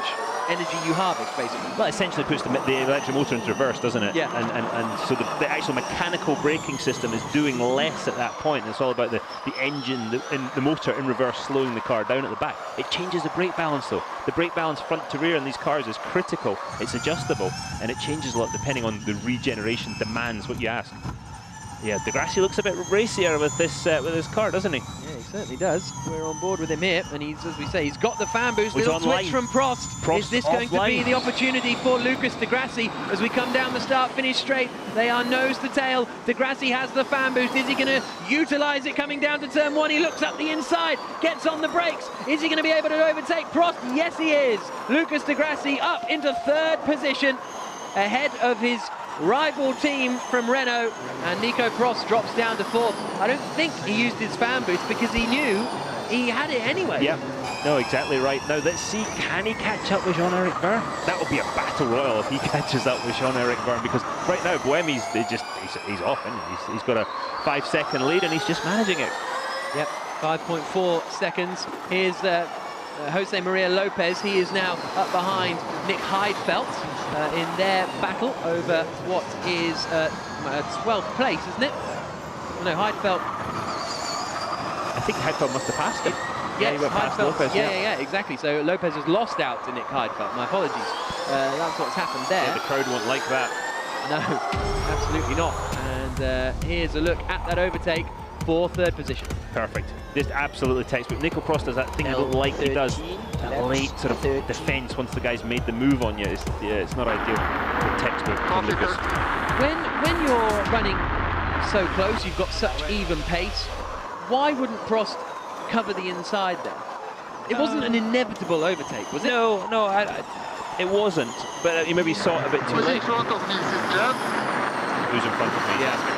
energy you harvest, basically. Well, it essentially puts the electric motor into reverse, doesn't it? Yeah. And so the actual mechanical braking system is doing less at that point. It's all about the engine, the motor in reverse, slowing the car down at the back. It changes the brake balance, though. The brake balance front to rear in these cars is critical. It's adjustable, and it changes a lot depending on the regeneration demands, what you ask. Yeah, de Grassi looks a bit racier with this car, doesn't he? Yeah, he certainly does. We're on board with him here, and he's, as we say, he's got the fan boost. He's Little switch from Prost. Is this going to be the opportunity for Lucas de Grassi as we come down the start-finish straight? They are nose to tail. De Grassi has the fan boost. Is he going to utilise it coming down to turn 1? He looks up the inside, gets on the brakes. Is he going to be able to overtake Prost? Yes, he is. Lucas de Grassi up into 3rd position, ahead of his rival team from Renault, and Nico Prost drops down to 4th. I don't think he used his fan boost because he knew he had it anyway. Yeah, no, exactly right. Now let's see, can he catch up with Jean-Eric Vergne? That will be a battle royal if he catches up with Jean-Eric Vergne, because right now Buemi's he's off, isn't he? He's got a 5-second lead and he's just managing it. Yep, 5.4 seconds. Here's Jose Maria Lopez. He is now up behind Nick Heidfeld in their battle over what is 12th place, isn't it? No, Heidfeld. I think Heidfeld must have passed him. Yeah, he went past Lopez. Yeah, exactly. So Lopez has lost out to Nick Heidfeld. My apologies. That's what's happened there. Yeah, the crowd won't like that. No, absolutely not. And here's a look at that overtake for 3rd position. Perfect. Just absolutely textbook. Nico Prost does that thing I don't like he does. That late sort of defence once the guy's made the move on you. It's not ideal. The textbook from Lucas. When you're running so close, you've got such even pace, why wouldn't Prost cover the inside there? It wasn't an inevitable overtake, was it? No, it wasn't. But you maybe saw it a bit too late. Who's in front of me? Is it Jeff? Who's in front of me? Yeah.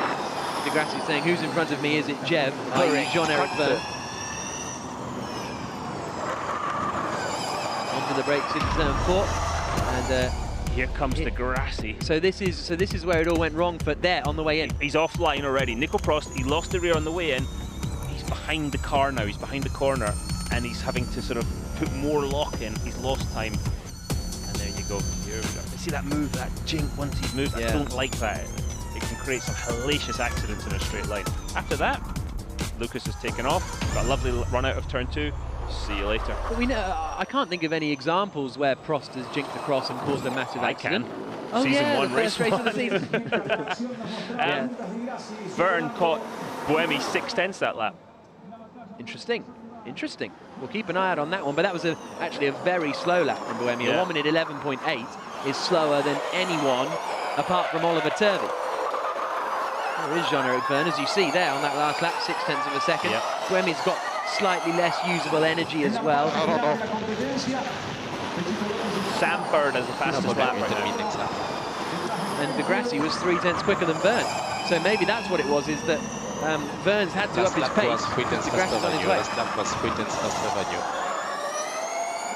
De Grassi saying, who's in front of me? Is it Jev? Jean-Eric Vergne. Onto the brakes into turn 4, and here comes De Grassi. So this is where it all went wrong for there on the way in. He's offline already. Nico Prost, he lost the rear on the way in. He's behind the car now. He's behind the corner, and he's having to sort of put more lock in. He's lost time, and there you go. Here we go. See that move, that jink once he's moved. I don't like that. It can create some hellacious accidents in a straight line. After that, Lucas has taken off. Got a lovely run out of turn 2. See you later. But we know, I can't think of any examples where Prost has jinked across and caused a massive accident. Oh, season 1, the race first race 1. of the season. Vergne caught Buemi 6/10 that lap. Interesting. We'll keep an eye out on that one, but that was actually a very slow lap from Buemi. Yeah. A 1 minute 11.8 is slower than anyone apart from Oliver Turvey. There is Jean-Eric Vergne, as you see there on that last lap, 0.6 of a second. Yep. Buemi's got slightly less usable energy as well. Sam Bird has the fastest lap right now. And De Grassi was 0.3 quicker than Vergne. So maybe that's what it was, is that Vergne's had to up his pace. De Grassi's on his way. Last lap was 3/10 faster than you.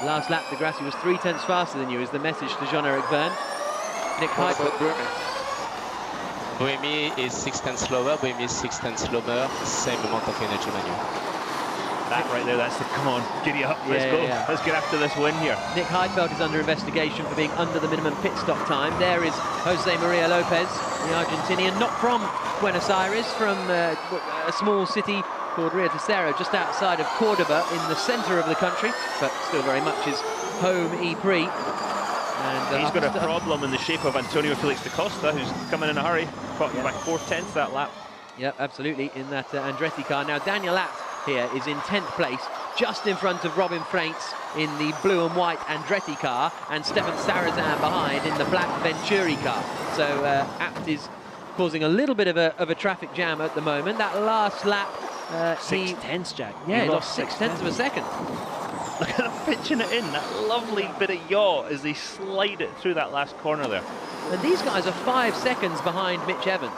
Last lap, De Grassi was 0.3 faster than you, is the message to Jean-Eric Vergne. Nick Heidfeld. Buemi is 6/10 slower, Buemi is 6/10 slower, same amount of energy than you. That right there, that's the, come on, giddy up, let's go. Yeah. Let's get after this win here. Nick Heidfeld is under investigation for being under the minimum pit stop time. There is Jose Maria Lopez, the Argentinian, not from Buenos Aires, from a small city called Rio Tercero, just outside of Cordoba in the centre of the country, but still very much his home Prix. And he's got a problem in the shape of Antonio Felix da Costa, who's coming in a hurry, caught him by 4/10 that lap. Yeah, absolutely, in that Andretti car. Now, Daniel Abt here is in 10th place, just in front of Robin Freintz in the blue and white Andretti car, and Stefan Sarazan behind in the black Venturi car. So Abt is causing a little bit of a traffic jam at the moment. That last lap, 6/10, Jack. Yeah, he lost 0.6 of a second. Look at them pitching it in, that lovely bit of yaw as they slide it through that last corner there. And these guys are 5 seconds behind Mitch Evans.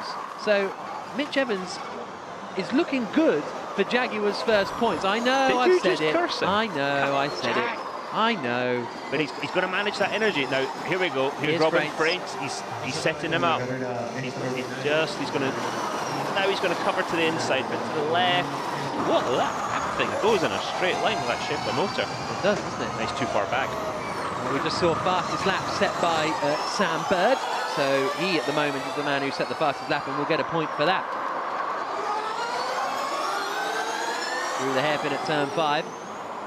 So Mitch Evans is looking good for Jaguar's first points. I know, I've said it. I know, I said it. I know. But he's got to manage that energy. Now, here we go. Here's Robin Freintz. He's setting him up. He's going to cover to the inside, but to the left. What that thing goes in a straight line with that shape of motor. It does, doesn't it? Nice, too far back. We just saw fastest lap set by Sam Bird. So he, at the moment, is the man who set the fastest lap, and will get a point for that. Through the hairpin at turn 5.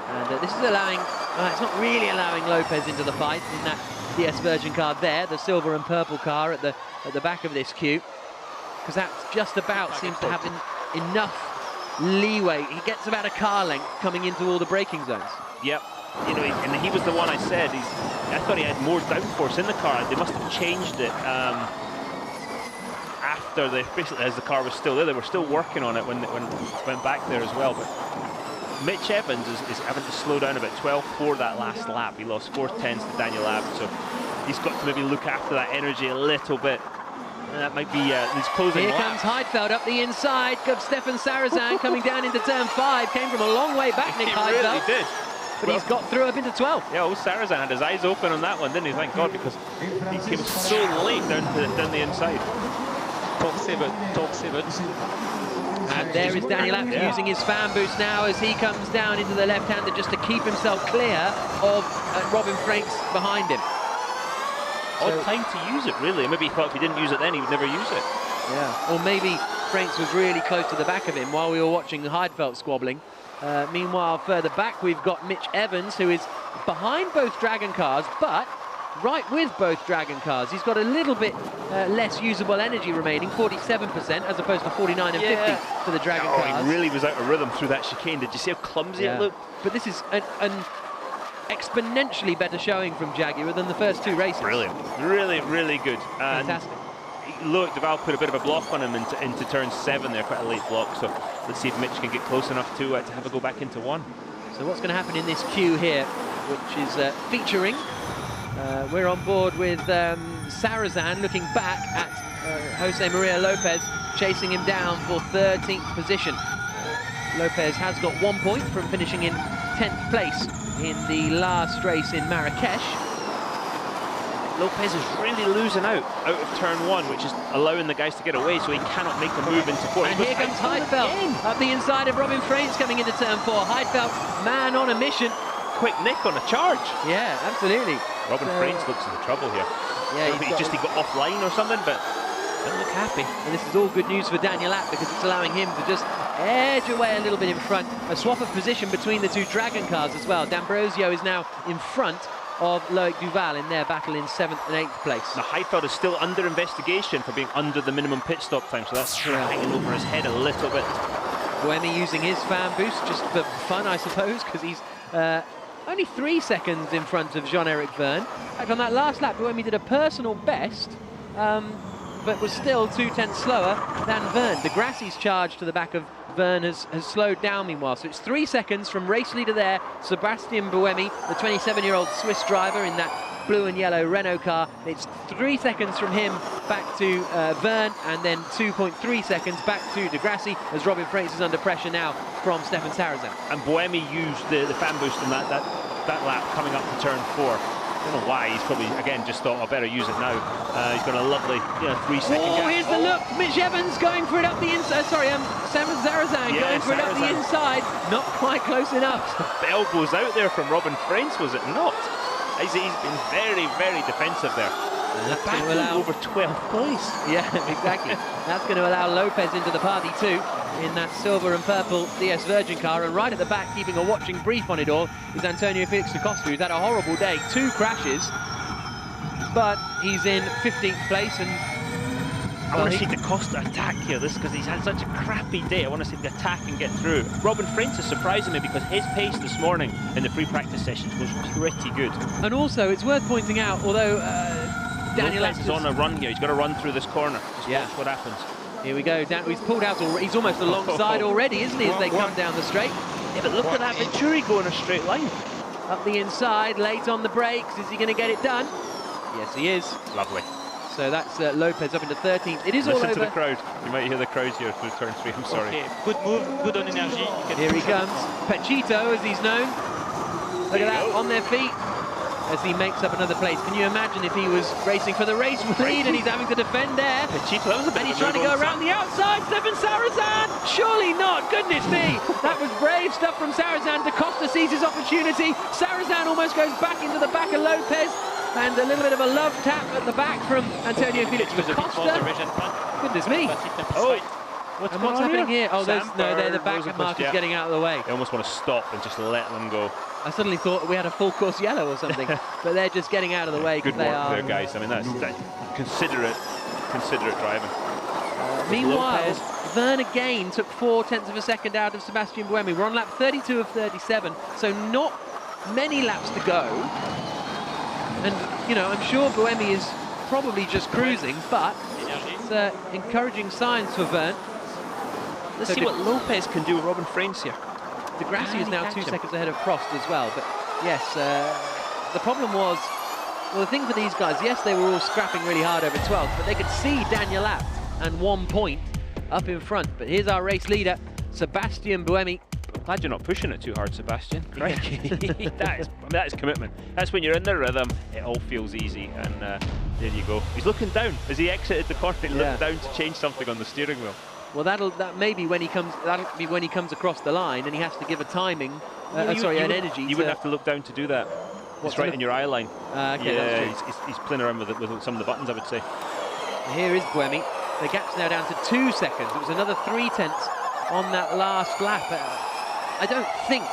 And this is allowing, it's not really allowing Lopez into the fight in that DS Virgin car there, the silver and purple car at the back of this queue, because that just about seems to have enough leeway. He gets about a car length coming into all the braking zones. Yep. You know, and he was the one I said. I thought he had more downforce in the car. They must have changed it after basically as the car was still there. They were still working on it when went back there as well. But Mitch Evans is having to slow down about 12.4 that last lap. He lost 4/10 to Daniel Abt, so he's got to maybe look after that energy a little bit. And that might be his closing Here lap. comes Heidfeld up the inside of Stefan Sarazan coming down into turn 5. Came from a long way back, Nick Heidfeld. He really did. But he's got through up into 12. Yeah, old Sarazan had his eyes open on that one, didn't he? Thank God, because he came so late down the inside. Talk 7. And there is Daniel Abt using his fan boost now as he comes down into the left-hander just to keep himself clear of Robin Franks behind him. Odd time to use it, really. Maybe he thought if he didn't use it then, he would never use it. Yeah. Or maybe Franks was really close to the back of him while we were watching Heidfeld squabbling. Meanwhile, further back, we've got Mitch Evans, who is behind both Dragon cars, but right with both Dragon cars. He's got a little bit less usable energy remaining, 47%, as opposed to 49 and 50 for the Dragon cars. He really was out of rhythm through that chicane. Did you see how clumsy it looked? But this is an exponentially better showing from Jaguar than the first 2 races. Brilliant. Really, really good. And fantastic. Look, Duval put a bit of a block on him into turn 7 there, quite a late block. So let's see if Mitch can get close enough to have a go back into 1. So what's going to happen in this queue here, which is featuring, we're on board with Sarazan looking back at Jose Maria Lopez, chasing him down for 13th position. Lopez has got 1 point from finishing in 10th place in the last race in Marrakesh. Lopez is really losing out of turn 1, which is allowing the guys to get away, so he cannot make the move into 4. And here comes Heidfeld up the inside of Robin Franks coming into turn 4. Heidfeld, man on a mission. Quick nick on a charge. Yeah, absolutely. Robin Franks looks in the trouble here. Yeah, he got offline or something, but doesn't look happy. And this is all good news for Daniel Abt because it's allowing him to just edge away a little bit in front. A swap of position between the 2 Dragon cars as well. D'Ambrosio is now in front of Loic Duval in their battle in 7th and 8th place. The Heidfeld is still under investigation for being under the minimum pit stop time, so that's hanging over his head a little bit. Buemi using his fan boost just for fun, I suppose, because he's only 3 seconds in front of Jean-Eric Verne. In fact, on that last lap, Buemi did a personal best, but was still 2/10 slower than Verne. Degrassi's charge to the back of Verne has slowed down meanwhile, so it's 3 seconds from race leader there, Sebastian Buemi, the 27-year-old Swiss driver in that blue and yellow Renault car. It's 3 seconds from him back to Verne, and then 2.3 seconds back to Degrassi as Robin Franks is under pressure now from Stefan Sarazan. And Buemi used the fan boost in that lap coming up to turn 4. I don't know why. He's probably, again, just thought, I better use it now. He's got a lovely 3-second Oh, gap. here's the look. Mitch Evans going for it up the inside. Sorry, Stefan Sarazan going for it up the inside. Not quite close enough. Elbows out there from Robin Franks, was it not? He's been very, very defensive there. And that's going to allow over 12th place. Yeah, exactly. That's going to allow Lopez into the party too in that silver and purple DS Virgin car. And right at the back, keeping a watching brief on it all, is Antonio Felix da Costa, who's had a horrible day. 2 crashes, but he's in 15th place. And I want to see da Costa attack here, because he's had such a crappy day. I want to see him attack and get through. Robin Franks is surprising me because his pace this morning in the free practice sessions was pretty good. And also, it's worth pointing out, although Daniel Lopez is on a run here. He's got to run through this corner. Just watch what happens. Here we go. He's pulled out already. He's almost alongside already, isn't he, as they come down the straight? Yeah, but look at that Venturi going a straight line. Up the inside, late on the brakes. Is he going to get it done? Yes, he is. Lovely. So that's Lopez up into 13th. It is all over. Listen to the crowd. You might hear the crowd here through turn 3. I'm sorry. Okay, good move, good on energy. Here he comes. Pachito, as he's known. Look at that, on their feet as he makes up another place. Can you imagine if he was racing for the race lead and he's having to defend there? Pachito, that was a bit and he's trying to go around the outside. Stefan Sarazan! Surely not! Goodness me! That was brave stuff from Sarazan. Da Costa sees his opportunity. Sarazan almost goes back into the back of Lopez. And a little bit of a love tap at the back from Antonio Felix da Costa. Goodness me! Oh, what's happening here? Oh, they're the back markers getting out of the way. They almost want to stop and just let them go. I suddenly thought we had a full course yellow or something, but they're just getting out of the way because they are. Good work there, guys. I mean, that's considerate driving. Meanwhile, Verne again took 0.4 of a second out of Sebastian Buemi. We're on lap 32 of 37, so not many laps to go. And, you know, I'm sure Buemi is probably just cruising, but it's encouraging signs for Verne. Let's see what Lopez can do with Robin Frains here. De Grassi is now 2 seconds ahead of Prost as well, but yes, the problem was, well, the thing for these guys, yes, they were all scrapping really hard over 12th, but they could see Daniel Abt and 1 point up in front. But here's our race leader, Sebastian Buemi. Glad you're not pushing it too hard, Sebastian. that is commitment. That's when you're in the rhythm, it all feels easy, and there you go. He's looking down as he exited the corner. He looked down to change something on the steering wheel. Well, that'll be when he comes across the line, and he has to give a timing. An energy. You wouldn't have to look down to do that. It's right in your eye line. Okay, yeah, he's playing around with some of the buttons, I would say. Here is Buemi. The gap's now down to 2 seconds. It was another 0.3 on that last lap. I don't think,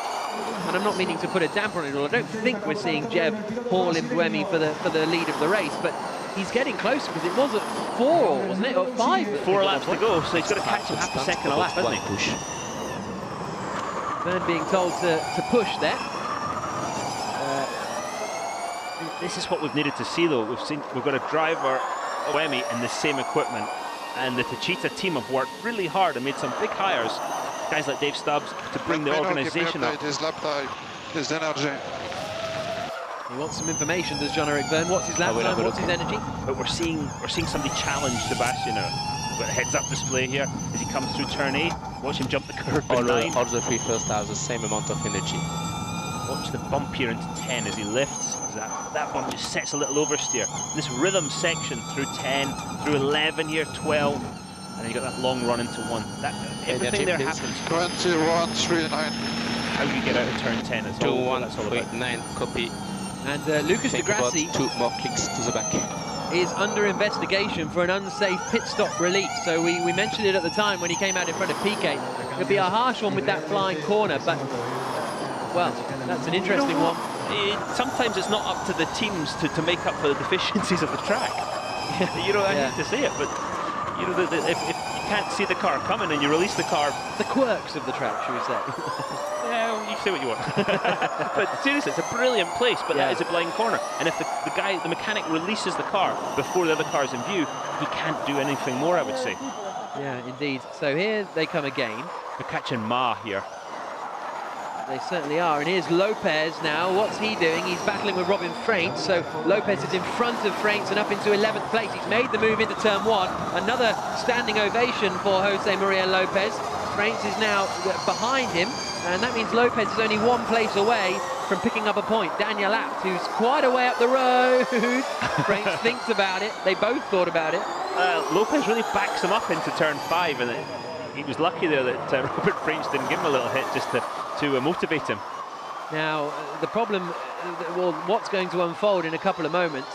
and I'm not meaning to put a damper on it all, I don't think we're seeing Jeb haul in Buemi for the lead of the race, but he's getting closer because it was at 4, wasn't it, or 5? 4 laps to go, so he's got to catch him half a second a lap, hasn't he? Push. Verne being told to push there. This is what we've needed to see, though. We've got a driver, Buemi, in the same equipment, and the Techeetah team have worked really hard and made some big hires. Guys like Dave Stubbs to bring the organisation up. His lap time, his energy. He wants some information, does Jean-Eric Verne. What's his lap time, what's his energy? But we're seeing somebody challenge Sebastian now. We've got a heads-up display here as he comes through turn 8. Watch him jump the curve in 9. All the 3 first have the same amount of energy. Watch the bump here into 10 as he lifts. That bump just sets a little oversteer. This rhythm section through 10, through 11 here, 12, and then you got that long run into 1. Everything there happens. 21.39. How do you get out of turn 10? It's 21.9, copy. And Lucas de Grassi 2 more kicks to the back. Is under investigation for an unsafe pit stop release. So we mentioned it at the time when he came out in front of Piquet. It'll be a harsh one with that flying corner, but, well, that's an interesting one. Sometimes it's not up to the teams to make up for the deficiencies of the track. You know, I hate to say it, but you know, if you can't see the car coming and you release the car, the quirks of the track, should we say? Yeah, well, you say what you want. But seriously, it's a brilliant place, but that is a blind corner. And if the mechanic releases the car before the other car's in view, he can't do anything more, I would say. Yeah, indeed. So here they come again. They're catching Ma here. They certainly are, and here's Lopez now. What's he doing? He's battling with Robin Frains, so Lopez is in front of Frains and up into 11th place. He's made the move into turn 1. Another standing ovation for Jose Maria Lopez. Frains is now behind him, and that means Lopez is only 1 place away from picking up a point. Daniel Abt, who's quite a way up the road. Frains thinks about it. They both thought about it. Lopez really backs him up into turn 5, and he was lucky there that Robert Frains didn't give him a little hit just to motivate him. Now, the problem, well, what's going to unfold in a couple of moments,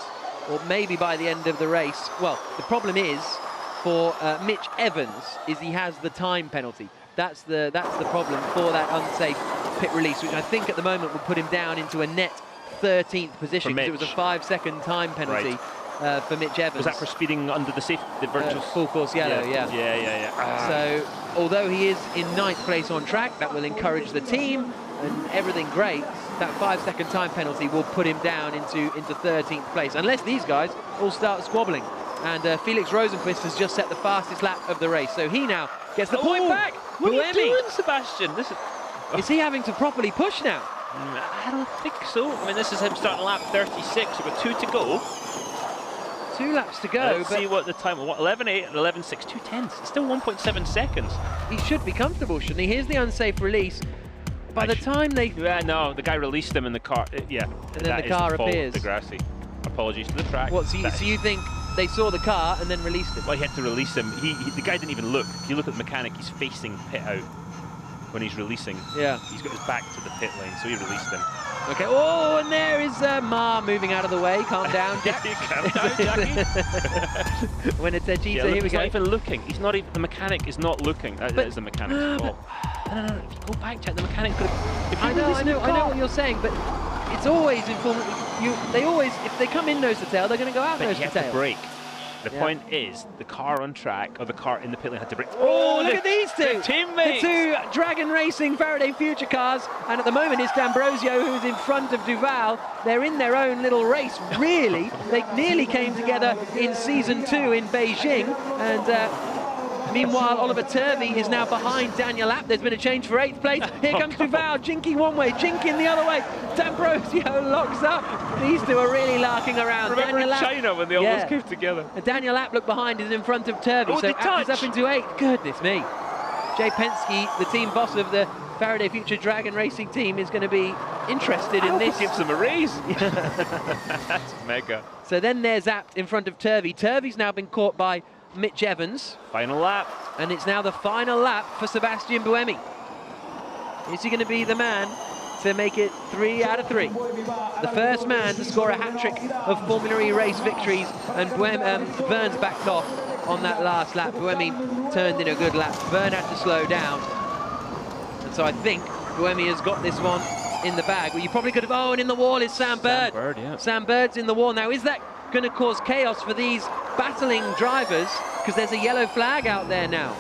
or maybe by the end of the race, well, the problem is for Mitch Evans is he has the time penalty. That's the problem for that unsafe pit release, which I think at the moment would put him down into a net 13th position, because it was a 5-second time penalty. For Mitch Evans. Was that for speeding under the virtual full course yellow? Yeah. So although he is in 9th place on track, that will encourage the team and everything great. That 5-second time penalty will put him down into 13th place, unless these guys all start squabbling. And Felix Rosenqvist has just set the fastest lap of the race, so he now gets the point back. What are you doing, Sebastian? Is he having to properly push now? I don't think so. I mean, this is him starting lap 36. We've got 2 to go. 2 laps to go. Let's see what the time, 11.8 and 11.6, 2/10. It's still 1.7 seconds. He should be comfortable, shouldn't he? Here's the unsafe release. By the time they... no, the guy released him in the car. And then the car appears. De Grassi. Apologies to the track. What, so you think they saw the car and then released him? Well, he had to release him. The guy didn't even look. If you look at the mechanic, he's facing pit out when he's releasing. Yeah. He's got his back to the pit lane, so he released him. Okay, oh, and there is Ma moving out of the way. Calm down, Jack. Calm down, Jackie. When it's Techeetah, here we go. He's not even looking. He's not even, the mechanic is not looking. That is the mechanic's fault. No. If you go back, Jack, the mechanic could have... I know what you're saying, but it's always in Formula... They always, if they come in nose to tail, they're going to go out nose to tail. But you have to brake. The point is, the car on track, or the car in the pit lane had to brake. Oh, look at these two! The teammates! The two Dragon Racing Faraday Future cars, and at the moment it's D'Ambrosio who's in front of Duval. They're in their own little race, really. They nearly came together in Season 2 in Beijing, and meanwhile Oliver Turvey is now behind Daniel Abt. There's been a change for 8th place. Here comes Duval, jinking one way, jinking the other way. D'Ambrosio locks up. These two are really larking around. Remember Daniel in China when they almost came together? And Daniel Abt, look behind, is in front of Turvey. Oh, so they Abt is up touch. into 8th. Goodness me. Jay Penske, the team boss of the Faraday Future Dragon Racing team, is going to be interested in this. Gives them a raise. That's mega. So then there's Abt in front of Turvey. Turvey's now been caught by Mitch Evans. Final lap. And it's now the final lap for Sebastian Buemi. Is he going to be the man to make it 3 out of 3? The first man to score a hat-trick of Formula E race victories, and Verne's backed off on that last lap. Buemi turned in a good lap. Verne had to slow down. And so I think Buemi has got this one in the bag. Well, you probably could have... Oh, and in the wall is Sam Bird. Bird, yeah. Sam Bird's in the wall. Now, is that going to cause chaos for these battling drivers? Because there's a yellow flag out there now.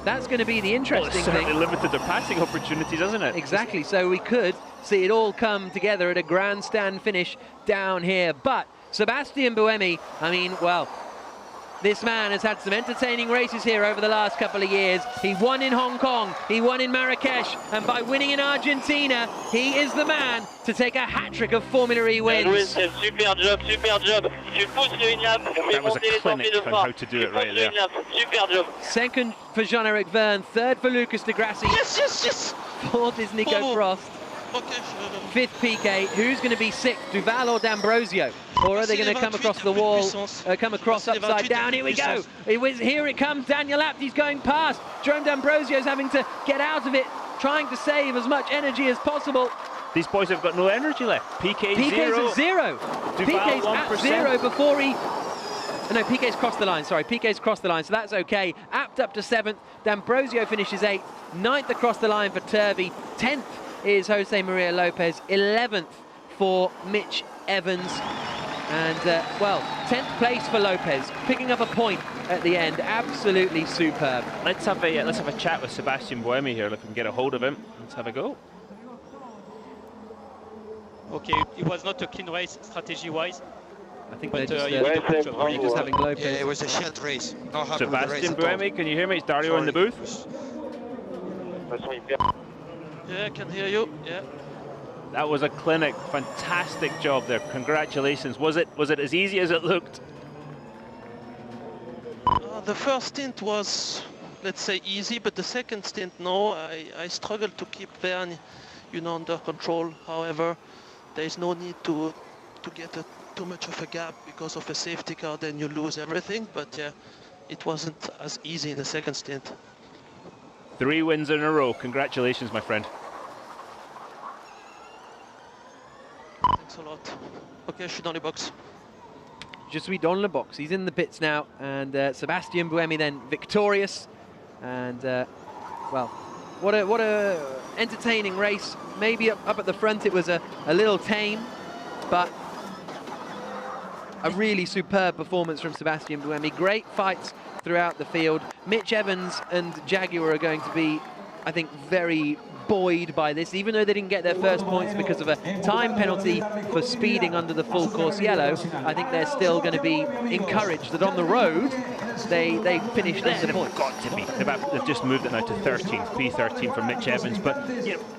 That's going to be the interesting It's certainly thing. limited their passing opportunities, hasn't it? Exactly, so we could see it all come together at a grandstand finish down here. But Sebastian Buemi, I mean, well, this man has had some entertaining races here over the last couple of years. He won in Hong Kong, he won in Marrakesh, and by winning in Argentina, he is the man to take a hat-trick of Formula E wins. Super job, super job. Tu pousses une lap, That was a clinic on how to do it right there. Super job. Second for Jean-Eric Verne, third for Lucas de Grassi. Yes, yes, yes. Fourth is Nico Bravo. Frost. Okay. Fifth Piquet. Who's going to be sixth, Duval or D'Ambrosio? Or are they going to come across the wall, come across upside down? Here we go. Here it comes, Daniel Abt. He's going past. Jerome D'Ambrosio's having to get out of it, trying to save as much energy as possible. These boys have got no energy left. Piquet's Piquet's zero. at 0. Duval, Piquet's at 1%. 0 before he... No, Piquet's crossed the line, sorry. Piquet's crossed the line, so that's okay. Abt up to 7th. D'Ambrosio finishes 8th. 9th across the line for Turvey. 10th is Jose Maria Lopez. 11th for Mitch Evans. And, well, 10th place for Lopez, picking up a point at the end. Absolutely superb. Let's have a chat with Sebastian Buemi here. If we can get a hold of him. Let's have a go. Okay, it was not a clean race strategy-wise. I think But, they're yeah, just having Lopez. Yeah, it was a shelled race. Not happy with the race Sebastian at all. Buemi, can you hear me? It's Dario in the booth. Yeah, I can hear you. Yeah. That was a clinic. Fantastic job there. Congratulations. Was it as easy as it looked? The first stint was, let's say, easy, but the second stint, no. I struggled to keep Verne, under control. However, there is no need to get too much of a gap because of a safety car, then you lose everything. But yeah, it wasn't as easy in the second stint. 3 wins in a row. Congratulations, my friend. Thanks a lot. Okay, je suis dans les box. Je suis dans le box. He's in the pits now, and Sebastian Buemi then victorious. And well, what a entertaining race. Maybe up at the front it was a little tame, but a really superb performance from Sebastian Buemi. Great fights throughout the field. Mitch Evans and Jaguar are going to be, I think, very buoyed by this, even though they didn't get their first points because of a time penalty for speeding under the full course yellow. I think they're still going to be encouraged that on the road they finished under the points. Got to be. They've just moved it now to 13th, P13 for Mitch Evans. But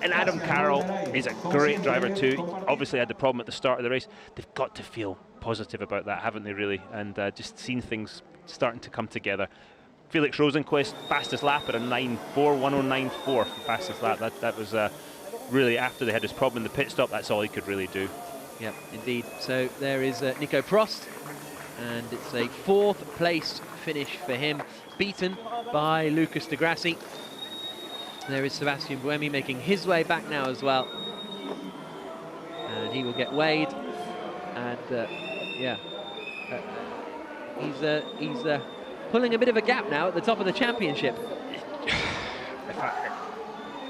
and Adam Carroll is a great driver too. Obviously had the problem at the start of the race. They've got to feel positive about that, haven't they, really? And just seen things starting to come together. Felix Rosenquist, fastest lap at a 9.4, 109.4 for fastest lap. That was really, after they had this problem in the pit stop, that's all he could really do. Yeah, indeed. So there is Nico Prost, and it's a 4th place finish for him, beaten by Lucas de Grassi. There is Sebastian Buemi making his way back now as well. And he will get weighed, and yeah, he's pulling a bit of a gap now at the top of the championship.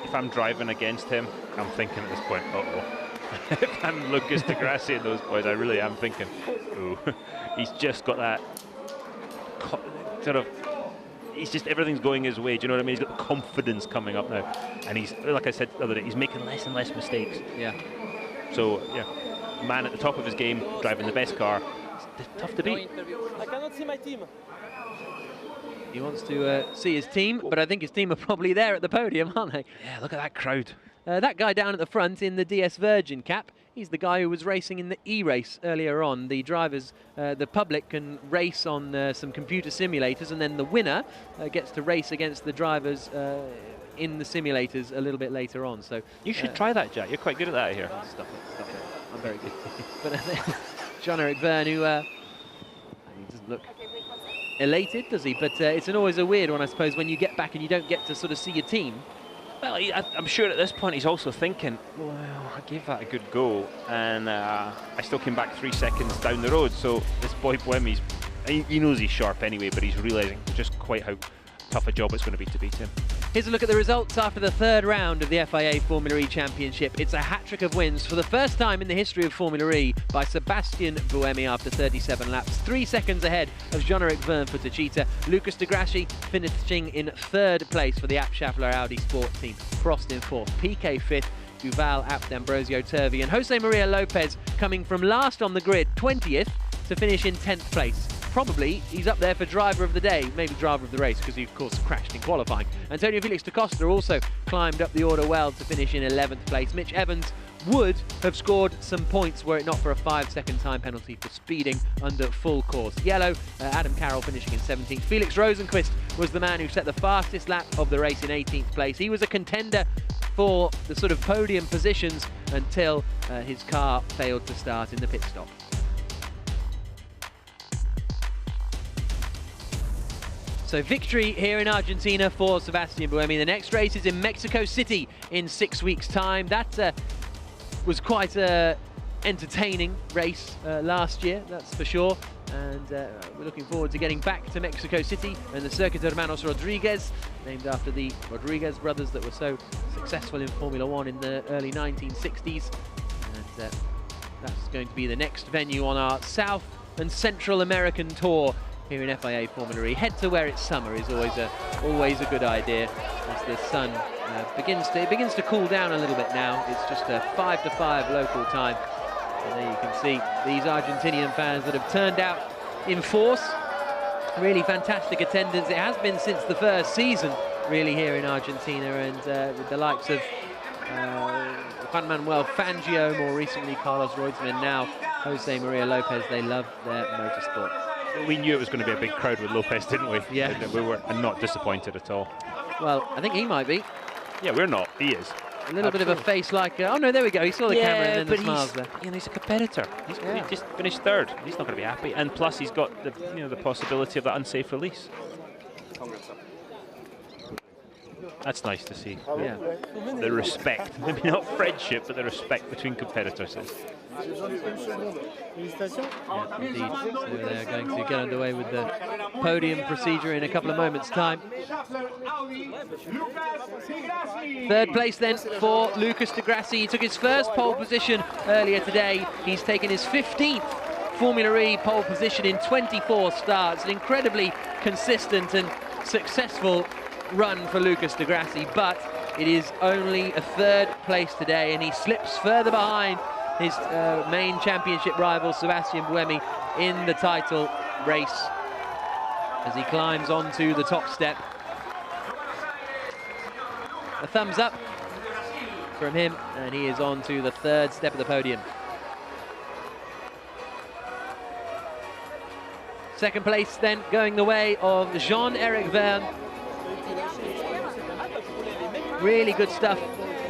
If I'm driving against him, I'm thinking at this point, uh-oh. If I'm Lucas de Grassi and those boys, I really am thinking, ooh, he's just got that sort of, he's just, everything's going his way. Do you know what I mean? He's got confidence coming up now, and he's, like I said the other day, he's making less and less mistakes. Yeah. So yeah, man at the top of his game, driving the best car. It's tough to beat. I cannot see my team. He wants to see his team, but I think his team are probably there at the podium, aren't they? Yeah, look at that crowd. That guy down at the front in the DS Virgin cap, he's the guy who was racing in the E-race earlier on. The drivers, the public can race on some computer simulators, and then the winner gets to race against the drivers in the simulators a little bit later on. So you should try that, Jack. You're quite good at that here. Stop it. I'm very good. But Jean-Eric Verne, who he doesn't look elated, does he? But it's always a weird one, I suppose, when you get back and you don't get to sort of see your team. Well, I'm sure at this point he's also thinking, well, I gave that a good go, and I still came back 3 seconds down the road. So this boy Buemi, he knows he's sharp anyway, but he's realising just quite how tough a job it's going to be to beat him. Here's a look at the results after the third round of the FIA Formula E Championship. It's a hat-trick of wins for the first time in the history of Formula E by Sebastian Buemi after 37 laps, 3 seconds ahead of Jean-Eric Verne for Techeetah. Lucas de Grassi finishing in third place for the Abt Schaeffler Audi Sport team. Prost in fourth, Piquet fifth, Duval, Abt, Ambrosio, Turvey, and Jose Maria Lopez coming from last on the grid, 20th, to finish in 10th place. Probably he's up there for driver of the day, maybe driver of the race, because he of course crashed in qualifying. Antonio Felix da Costa also climbed up the order well to finish in 11th place. Mitch Evans would have scored some points were it not for a 5-second time penalty for speeding under full course. Yellow, Adam Carroll finishing in 17th. Felix Rosenqvist was the man who set the fastest lap of the race in 18th place. He was a contender for the sort of podium positions until his car failed to start in the pit stop. So victory here in Argentina for Sebastian Buemi. The next race is in Mexico City in 6 weeks' time. That was quite an entertaining race last year, that's for sure. And we're looking forward to getting back to Mexico City and the Circuit Hermanos Rodriguez, named after the Rodriguez brothers that were so successful in Formula One in the early 1960s. And that's going to be the next venue on our South and Central American tour here in FIA Formula E. Head to where it's summer is always a good idea, as the sun begins to cool down a little bit now. It's just a 5 to 5 local time, and there you can see these Argentinian fans that have turned out in force. Really fantastic attendance. It has been since the first season, really, here in Argentina, and with the likes of Juan Manuel Fangio, more recently Carlos Reutemann, now Jose Maria Lopez. They love their motorsport. We knew it was going to be a big crowd with Lopez, didn't we? Yeah. We were not disappointed at all. Well, I think he might be. Yeah, we're not. He is. A little bit of a face like, oh no, there we go. He saw the camera and then the smiles there. You know, he's a competitor. He just finished third. He's not going to be happy. And plus, he's got the possibility of that unsafe release. That's nice to see. Yeah. The respect, maybe not friendship, but the respect between competitors. Yeah, indeed. So they're going to get underway with the podium procedure in a couple of moments' time. Third place then for Lucas de Grassi. He took his first pole position earlier today. He's taken his 15th Formula E pole position in 24 starts. An incredibly consistent and successful run for Lucas de Grassi, but it is only a third place today, and he slips further behind his main championship rival Sebastian Buemi in the title race as he climbs onto the top step. A thumbs up from him, and he is on to the third step of the podium. Second place then going the way of Jean-Eric Verne. Really good stuff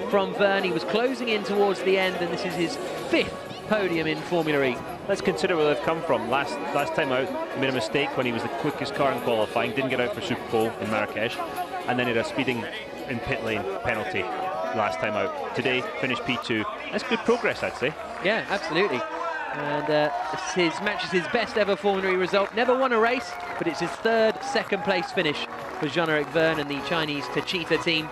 from Verne. He was closing in towards the end, and this is his 5th podium in Formula E. Let's consider where they've come from. Last time out, he made a mistake when he was the quickest car in qualifying, didn't get out for Super Pole in Marrakesh, and then he had a speeding in pit lane penalty last time out. Today, finished P2. That's good progress, I'd say. Yeah, absolutely. And matches his best ever Formula E result. Never won a race, but it's his third second-place finish for Jean-Eric Verne and the Chinese Techeetah team.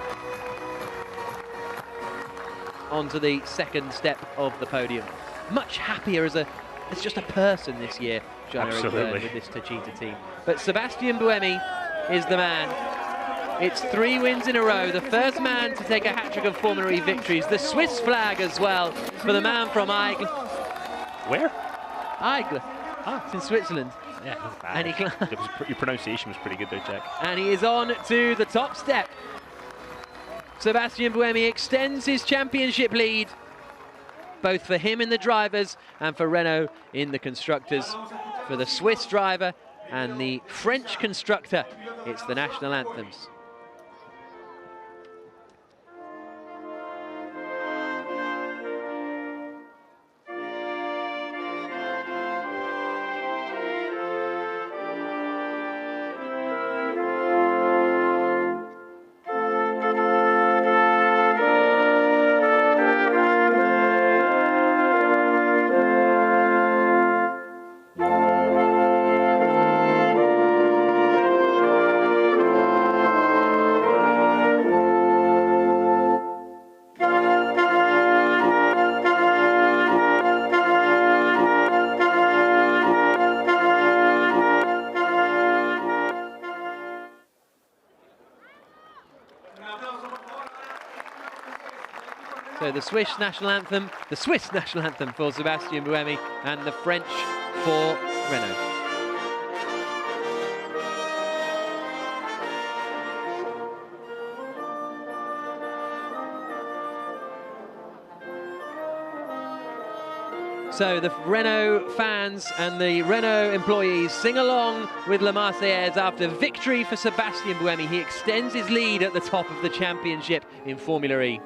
Onto the second step of the podium. Much happier as a It's just a person this year, Jean-Eric Verne, with this Techeetah team. But Sebastian Buemi is the man. It's 3 wins in a row, the first man to take a hat-trick of Formula E victories. The Swiss flag as well for the man from Aigle. Where? Aigle. Ah. It's in Switzerland. Yeah, and your pronunciation was pretty good there, Jack. And he is on to the top step. Sebastian Buemi extends his championship lead, both for him in the drivers and for Renault in the constructors. For the Swiss driver and the French constructor, it's the national anthems. So the Swiss national anthem for Sebastian Buemi and the French for Renault. So the Renault fans and the Renault employees sing along with La Marseillaise after victory for Sebastian Buemi. He extends his lead at the top of the championship in Formula E.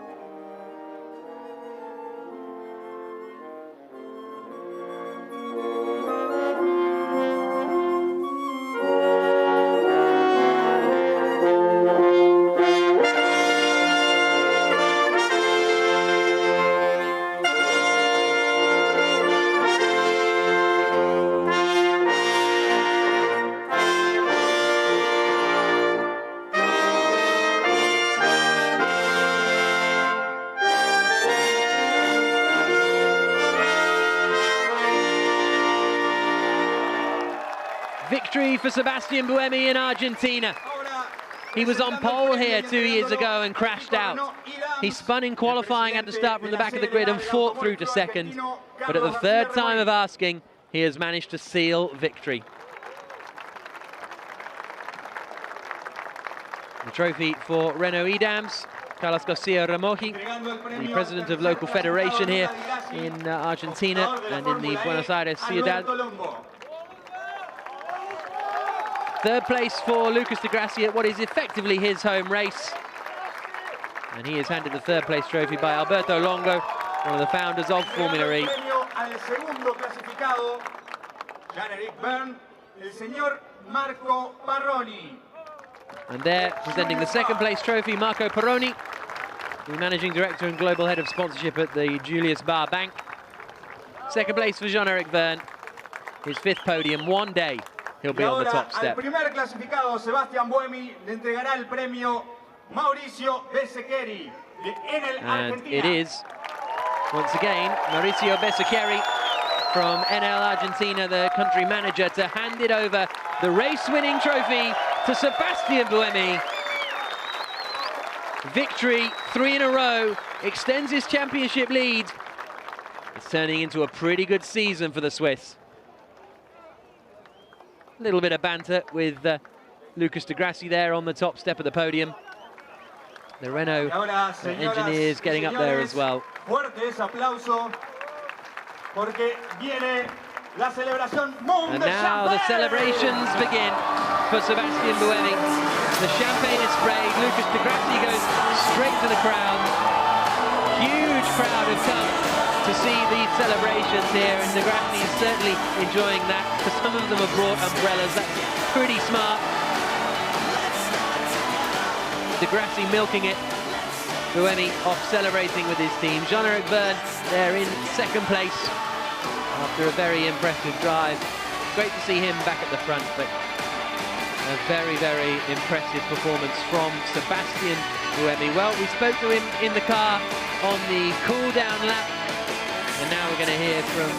Victory for Sebastian Buemi in Argentina. He was on pole here 2 years ago and crashed out. He spun in qualifying, had to start from the back of the grid and fought through to second. But at the third time of asking, he has managed to seal victory. The trophy for Renault Edams. Carlos Garcia Ramoji, the president of local federation here in Argentina and in the Buenos Aires Ciudad. Third place for Lucas de Grassi at what is effectively his home race. And he is handed the third place trophy by Alberto Longo, one of the founders of Formula E. And there, presenting the second place trophy, Marco Perroni, the managing director and global head of sponsorship at the Julius Baer Bank. Second place for Jean-Eric Verne, his 5th podium. One day he'll be on the top step. And it is, once again, Mauricio Beccari from NL Argentina, the country manager, to hand it over the race-winning trophy to Sebastian Buemi. Victory, 3 in a row, extends his championship lead. It's turning into a pretty good season for the Swiss. A little bit of banter with Lucas de Grassi there on the top step of the podium. The Renault engineers getting up there as well. And now the celebrations begin for Sebastian Buemi. The champagne is sprayed. Lucas de Grassi goes straight to the crowd. Huge crowd have come to see these celebrations here, and de Grassi is certainly enjoying that, because some of them have brought umbrellas. That's pretty smart. De Grassi milking it. Buemi off celebrating with his team. Jean-Eric Verne there in second place after a very impressive drive. Great to see him back at the front, but a very, very impressive performance from Sebastian Buemi. Well, we spoke to him in the car on the cool-down lap And now we're going to hear from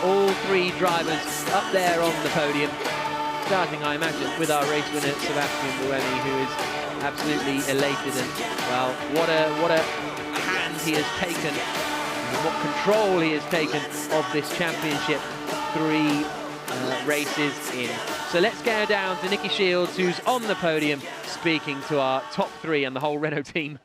all three drivers up there on the podium, starting, I imagine, with our race winner, Sebastian Buemi, who is absolutely elated. And, well, what a hand he has taken, and what control he has taken of this championship. 3 races in. So let's go down to Nicky Shields, who's on the podium, speaking to our top 3 and the whole Renault team.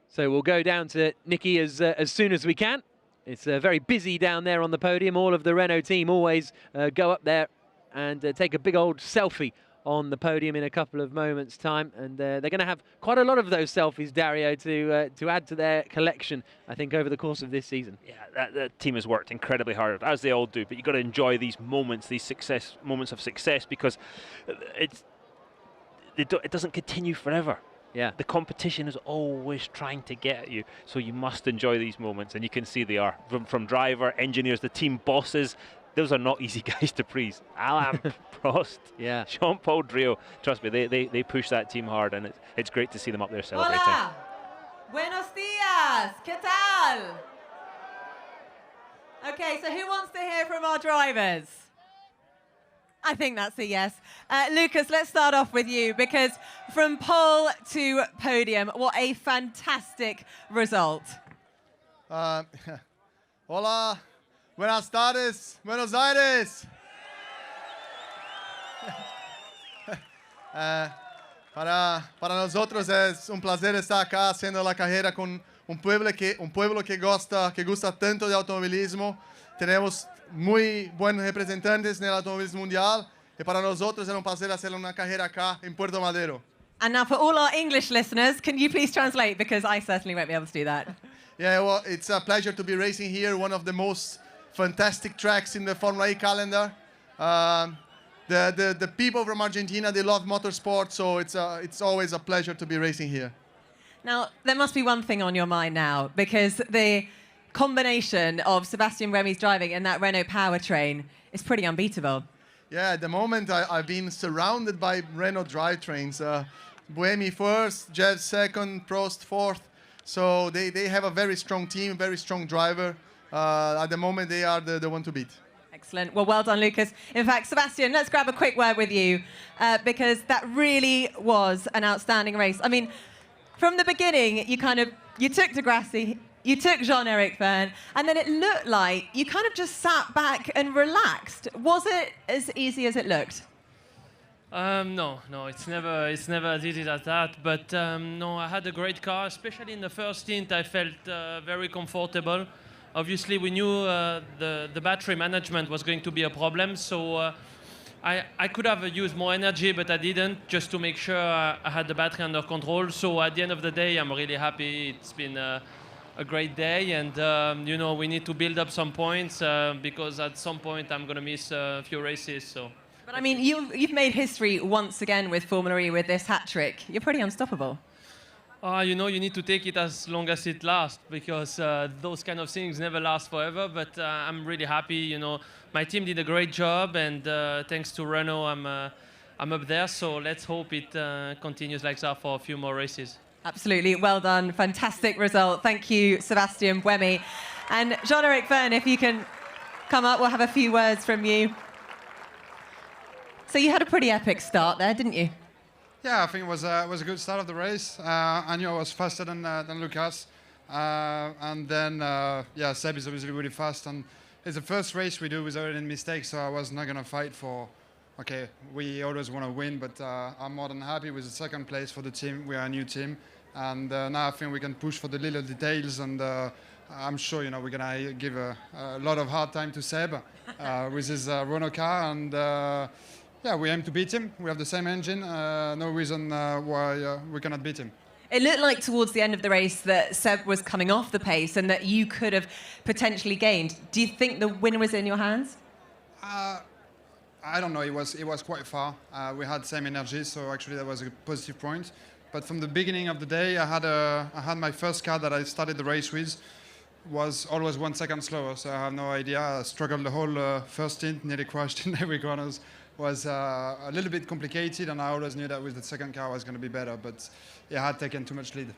So we'll go down to Nicky as soon as we can. It's very busy down there on the podium. All of the Renault team always go up there and take a big old selfie on the podium in a couple of moments' time. And they're going to have quite a lot of those selfies, Dario, to add to their collection, I think, over the course of this season. Yeah, that team has worked incredibly hard, as they all do. But you've got to enjoy these moments, these moments of success, because it doesn't continue forever. Yeah. The competition is always trying to get at you, so you must enjoy these moments, and you can see they are. From driver, engineers, the team bosses, those are not easy guys to please. Alain Prost, yeah, Jean-Paul Driot, trust me, they push that team hard, and it's great to see them up there celebrating. Hola, buenos días, ¿qué tal? Okay, so who wants to hear from our drivers? I think that's a yes. Lucas, let's start off with you, because from pole to podium, what a fantastic result. Hola, buenas tardes, Buenos Aires. Para nosotros es un placer estar acá haciendo la carrera con un pueblo que gusta tanto de automovilismo. Tenemos muy buenos representantes en el automovilismo mundial, y para nosotros es un placer hacer una carrera acá en Puerto Madero. And now for all our English listeners, can you please translate, because I certainly won't be able to do that. Yeah, well, it's a pleasure to be racing here, one of the most fantastic tracks in the Formula E calendar. The people from Argentina, they love motorsport, so it's always a pleasure to be racing here. Now, there must be one thing on your mind now, because the combination of Sebastian Buemi's driving and that Renault powertrain is pretty unbeatable. Yeah, at the moment I've been surrounded by Renault drivetrains. Buemi first, Jeff second, Prost fourth. So they have a very strong team, very strong driver. At the moment they are the one to beat. Excellent. Well done, Lucas. In fact, Sebastian, let's grab a quick word with you, because that really was an outstanding race. I mean, from the beginning, you took Degrassi, you took Jean-Eric Verne, and then it looked like you kind of just sat back and relaxed. Was it as easy as it looked? No, it's never as easy as that. But no, I had a great car, especially in the first stint. I felt very comfortable. Obviously, we knew the battery management was going to be a problem, so I could have used more energy, but I didn't, just to make sure I had the battery under control. So at the end of the day, I'm really happy. It's been a great day, and you know, we need to build up some points, because at some point I'm going to miss a few races. So. But I mean, you've made history once again with Formula E with this hat trick. You're pretty unstoppable. You know, you need to take it as long as it lasts, because those kind of things never last forever. But I'm really happy. You know, my team did a great job, and thanks to Renault, I'm up there. So let's hope it continues like that for a few more races. Absolutely, well done, fantastic result. Thank you, Sebastian Buemi. And Jean-Eric Verne, if you can come up, we'll have a few words from you. So you had a pretty epic start there, didn't you? Yeah, I think it was a good start of the race. I knew I was faster than Lucas, and then yeah, Seb is obviously really fast, and it's the first race we do without any mistakes, so I was not gonna fight for. Okay, we always want to win, but I'm more than happy with the second place for the team. We are a new team, and now I think we can push for the little details, and I'm sure we're gonna give a lot of hard time to Seb with his Renault car, and. Yeah, we aim to beat him. We have the same engine. No reason why we cannot beat him. It looked like towards the end of the race that Seb was coming off the pace and that you could have potentially gained. Do you think the win was in your hands? I don't know. It was quite far. We had same energy, so actually that was a positive point. But from the beginning of the day, I had my first car that I started the race with was always 1 second slower, so I have no idea. I struggled the whole first stint, nearly crashed in every corners. was a little bit complicated, and I always knew that with the second car I was going to be better, but yeah, I had taken too much lead.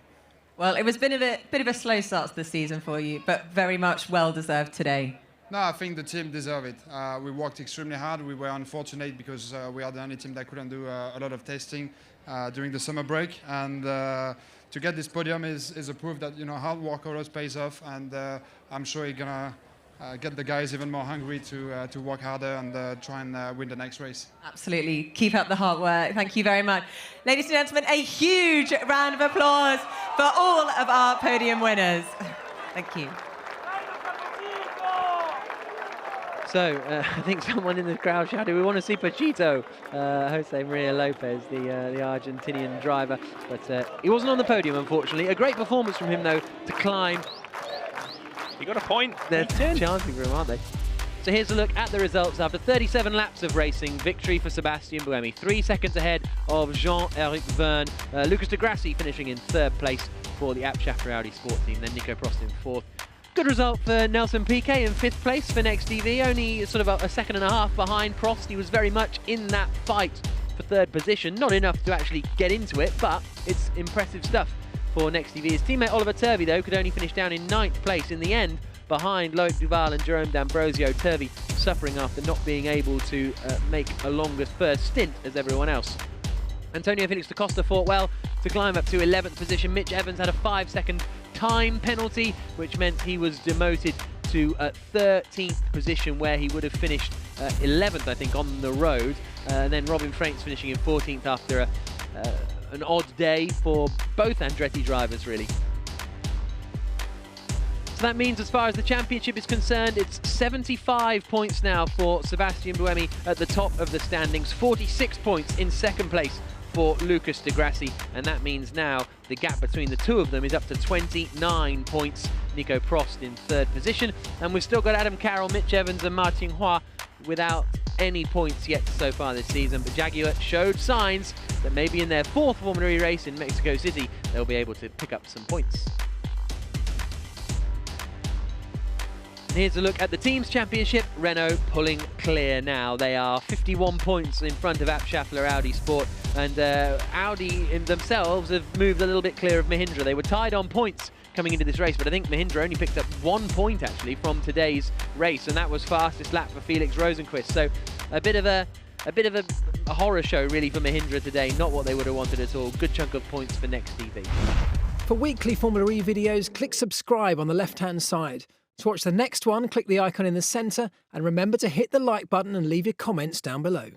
Well, it was a bit of a slow start to the season for you, but very much well-deserved today. No, I think the team deserved it. We worked extremely hard. We were unfortunate because we are the only team that couldn't do a lot of testing during the summer break, and to get this podium is a proof that hard work always pays off, and I'm sure you're gonna get the guys even more hungry to work harder and try and win the next race. Absolutely. Keep up the hard work. Thank you very much. Ladies and gentlemen, a huge round of applause for all of our podium winners. Thank you. So, I think someone in the crowd shouted, "We want to see Pachito," Jose Maria Lopez, the Argentinian driver. But he wasn't on the podium, unfortunately. A great performance from him, though, to climb. He got a point. They're chancing for him, aren't they? So here's a look at the results after 37 laps of racing. Victory for Sébastien Buemi, 3 seconds ahead of Jean-Eric Vergne. Lucas de Grassi finishing in 3rd place for the Abt Audi Sport team. Then Nico Prost in 4th. Good result for Nelson Piquet in 5th place for Next EV, only sort of a second and a half behind Prost. He was very much in that fight for 3rd position. Not enough to actually get into it, but it's impressive stuff for Next EV. His teammate Oliver Turvey, though, could only finish down in 9th place in the end, behind Loic Duval and Jerome D'Ambrosio. Turvey suffering after not being able to make a longer first stint as everyone else. Antonio Felix da Costa fought well to climb up to 11th position. Mitch Evans had a 5-second time penalty, which meant he was demoted to 13th position, where he would have finished 11th, I think, on the road. And then Robin Fraintz finishing in 14th after an odd day for both Andretti drivers, really. So that means, as far as the championship is concerned, it's 75 points now for Sébastien Buemi at the top of the standings, 46 points in 2nd place for Lucas de Grassi, and that means now the gap between the two of them is up to 29 points. Nico Prost in 3rd position, and we've still got Adam Carroll, Mitch Evans and Martin Roy without any points yet so far this season, but Jaguar showed signs that maybe in their 4th Formula E race in Mexico City they'll be able to pick up some points. And here's a look at the Teams Championship. Renault pulling clear now. They are 51 points in front of Abt Audi Sport, and Audi in themselves have moved a little bit clear of Mahindra. They were tied on points coming into this race, but I think Mahindra only picked up 1 point actually from today's race, and that was fastest lap for Felix Rosenqvist. So a bit of a horror show really for Mahindra today. Not what they would have wanted at all. Good chunk of points for Next EV. For weekly Formula E videos, click subscribe on the left-hand side. To watch the next one, click the icon in the centre, and remember to hit the like button and leave your comments down below.